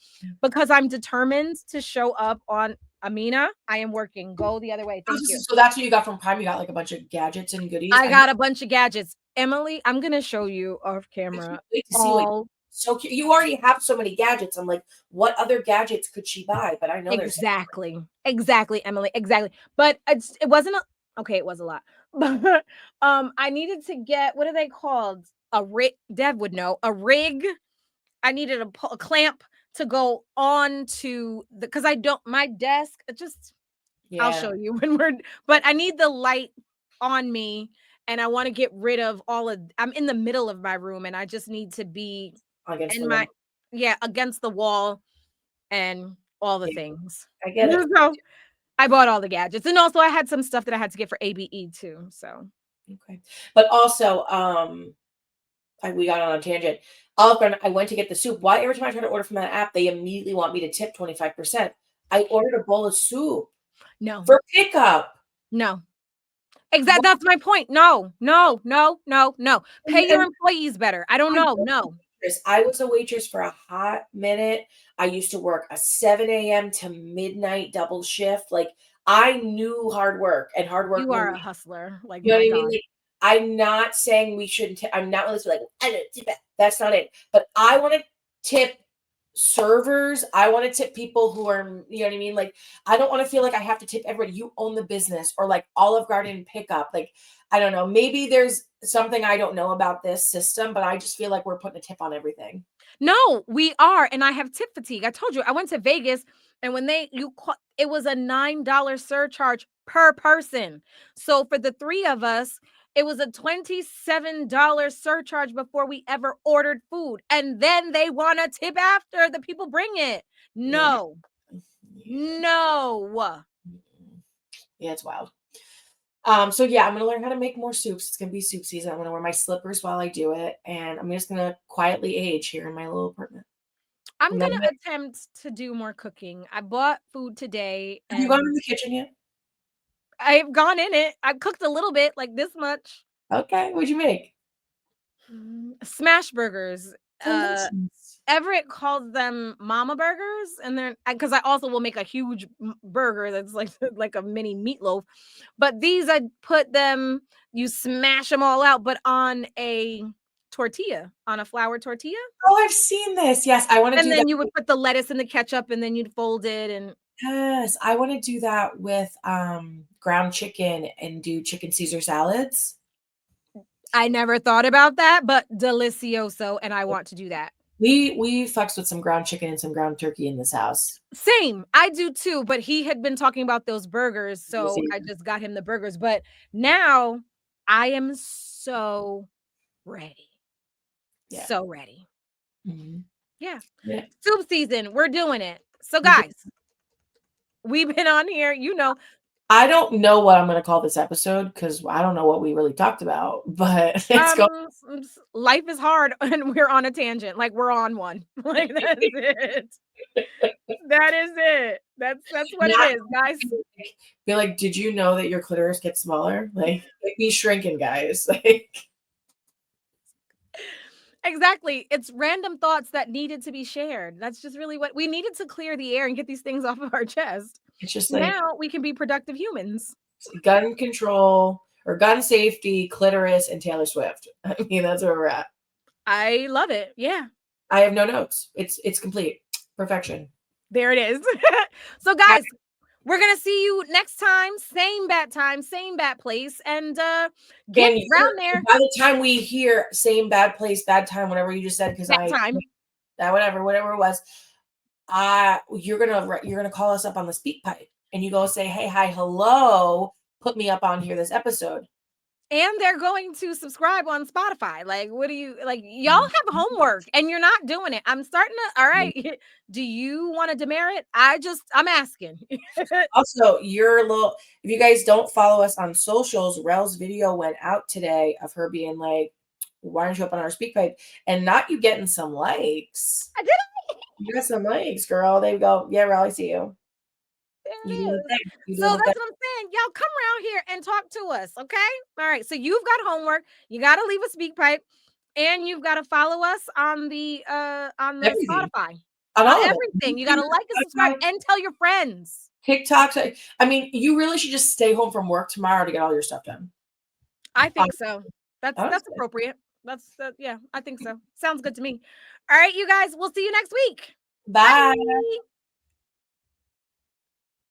because I'm determined to show up on Amina. I am working. Go the other way. Thank you. So that's what you got from Prime, you got, like, a bunch of gadgets and goodies? I I need got a bunch of gadgets. Emily, I'm gonna show you off I can't camera wait to see what all so cute. You already have so many gadgets. I'm like, what other gadgets could she buy? But I know there's exactly. Exactly, Emily, exactly. But it wasn't a okay, it was a lot. But, I needed to get what are they called? A rig Dev would know, a rig. I needed a clamp to go on to the because I don't my desk, it just I'll yeah, show you when we're but I need the light on me, and I wanna get rid of all of I'm in the middle of my room, and I just need to be against in the my wall. yeah, against the wall and all the Yeah, things. I get it. So I bought all the gadgets, and also I had some stuff that I had to get for ABE too. So Okay. But also, we got on a tangent. Olive Garden, I went to get the soup. Why every time I try to order from that app, they immediately want me to tip 25%. I ordered a bowl of soup no, for pickup. no. Why? That's my point. No, no, no, no, no. Pay your And employees better. I don't I know. was a No. waitress. I was a waitress for a hot minute. I used to work a 7 a.m. to midnight double shift. Like, I knew hard work, and hard work You made are me, a hustler. Like, you know my what I mean? God. Like, I'm not saying we shouldn't I'm not one of those like, "I don't tip it." That's not it. But I wanna tip servers. I wanna tip people who are, you know what I mean? Like, I don't wanna feel like I have to tip everybody. You own the business, or like Olive Garden pickup. Like, I don't know. Maybe there's something I don't know about this system, but I just feel like we're putting a tip on everything. No, we are, and I have tip fatigue. I told you I went to Vegas, and when it was a $9 surcharge per person. So for the 3 of us, it was a $27 surcharge before we ever ordered food, and then they wanna tip after the people bring it. Yeah. No. Yeah. No. Mm-mm. Yeah, it's wild. So yeah, I'm gonna learn how to make more soups. It's gonna be soup season. I'm gonna wear my slippers while I do it, and I'm just gonna quietly age here in my little apartment. I'm And then gonna attempt to do more cooking. I bought food today, have you gone in and the kitchen yet? I've gone in it. I've cooked a little bit, like this much. Okay, what'd you make? Smash burgers. Uh, Delicious. Everett calls them mama burgers, and they're because I also will make a huge burger that's like like a mini meatloaf. But these, I put them. You smash them all out, but on a tortilla, on a flour tortilla, Oh, I've seen this. Yes, I wanna and do that. then you would put the lettuce and the ketchup, and then you'd fold it. And Yes, I wanna do that with, ground chicken and do chicken Caesar salads. I never thought about that, but delicioso, and I want to do that. We fucks with some ground chicken and some ground turkey in this house. Same, I do too, but he had been talking about those burgers, so Easy. I just got him the burgers, but now I am so ready. Yeah. So ready. Mhm. Yeah. Yeah. Soup season, we're doing it. So We do. guys, we've been on here, I don't know what I'm gonna call this episode because I don't know what we really talked about, but it's going. life is hard and we're on a tangent, like we're on one. Like that's it. That is it. That's what it Not is, guys. be like, "Did you know that your clitoris gets smaller?" Like, it be shrinking, guys. Like, Exactly. It's random thoughts that needed to be shared. That's just really what we needed to clear the air and get these things off of our chest. it's just like Now we can be productive humans. gun control or gun safety, clitoris, and Taylor Swift. I mean, that's where we're at. I love it. Yeah. I have no notes. It's complete. Perfection. There it is. So guys, we're going to see you next time, same bat place, and get And round there by the time we hear same bad place, bad time, whatever you just said, because that I time. that whatever it was, you're gonna call us up on the speak pipe, and you go say, "Hey, hi, hello, put me up on here this episode." And they're going to subscribe on Spotify. Like, what do you like? Y'all have homework and you're not doing it. I'm starting to, all right. Do you want to demerit? I'm asking. Also, your little if you guys don't follow us on socials, Rell's video went out today of her being like, "Why don't you up on our speak pipe?" And not you getting some likes. I did You got some likes, girl. They go, "Yeah, Rell, I see you. There You it doing the is. thing. You So doing the thing." that's what I'm saying. Y'all come around here and talk to us, okay? All right. So you've got homework. You got to leave a speak pipe, and you've got to follow us on the Everything. Spotify, On on all of everything. You got it. to like and subscribe and tell your friends. TikToks. I mean, you really should just stay home from work tomorrow to get all your stuff done. I Um, think so. That's honestly. appropriate. Yeah, I think so. Sounds good to me. All right, you guys. We'll see you next week. Bye. Bye.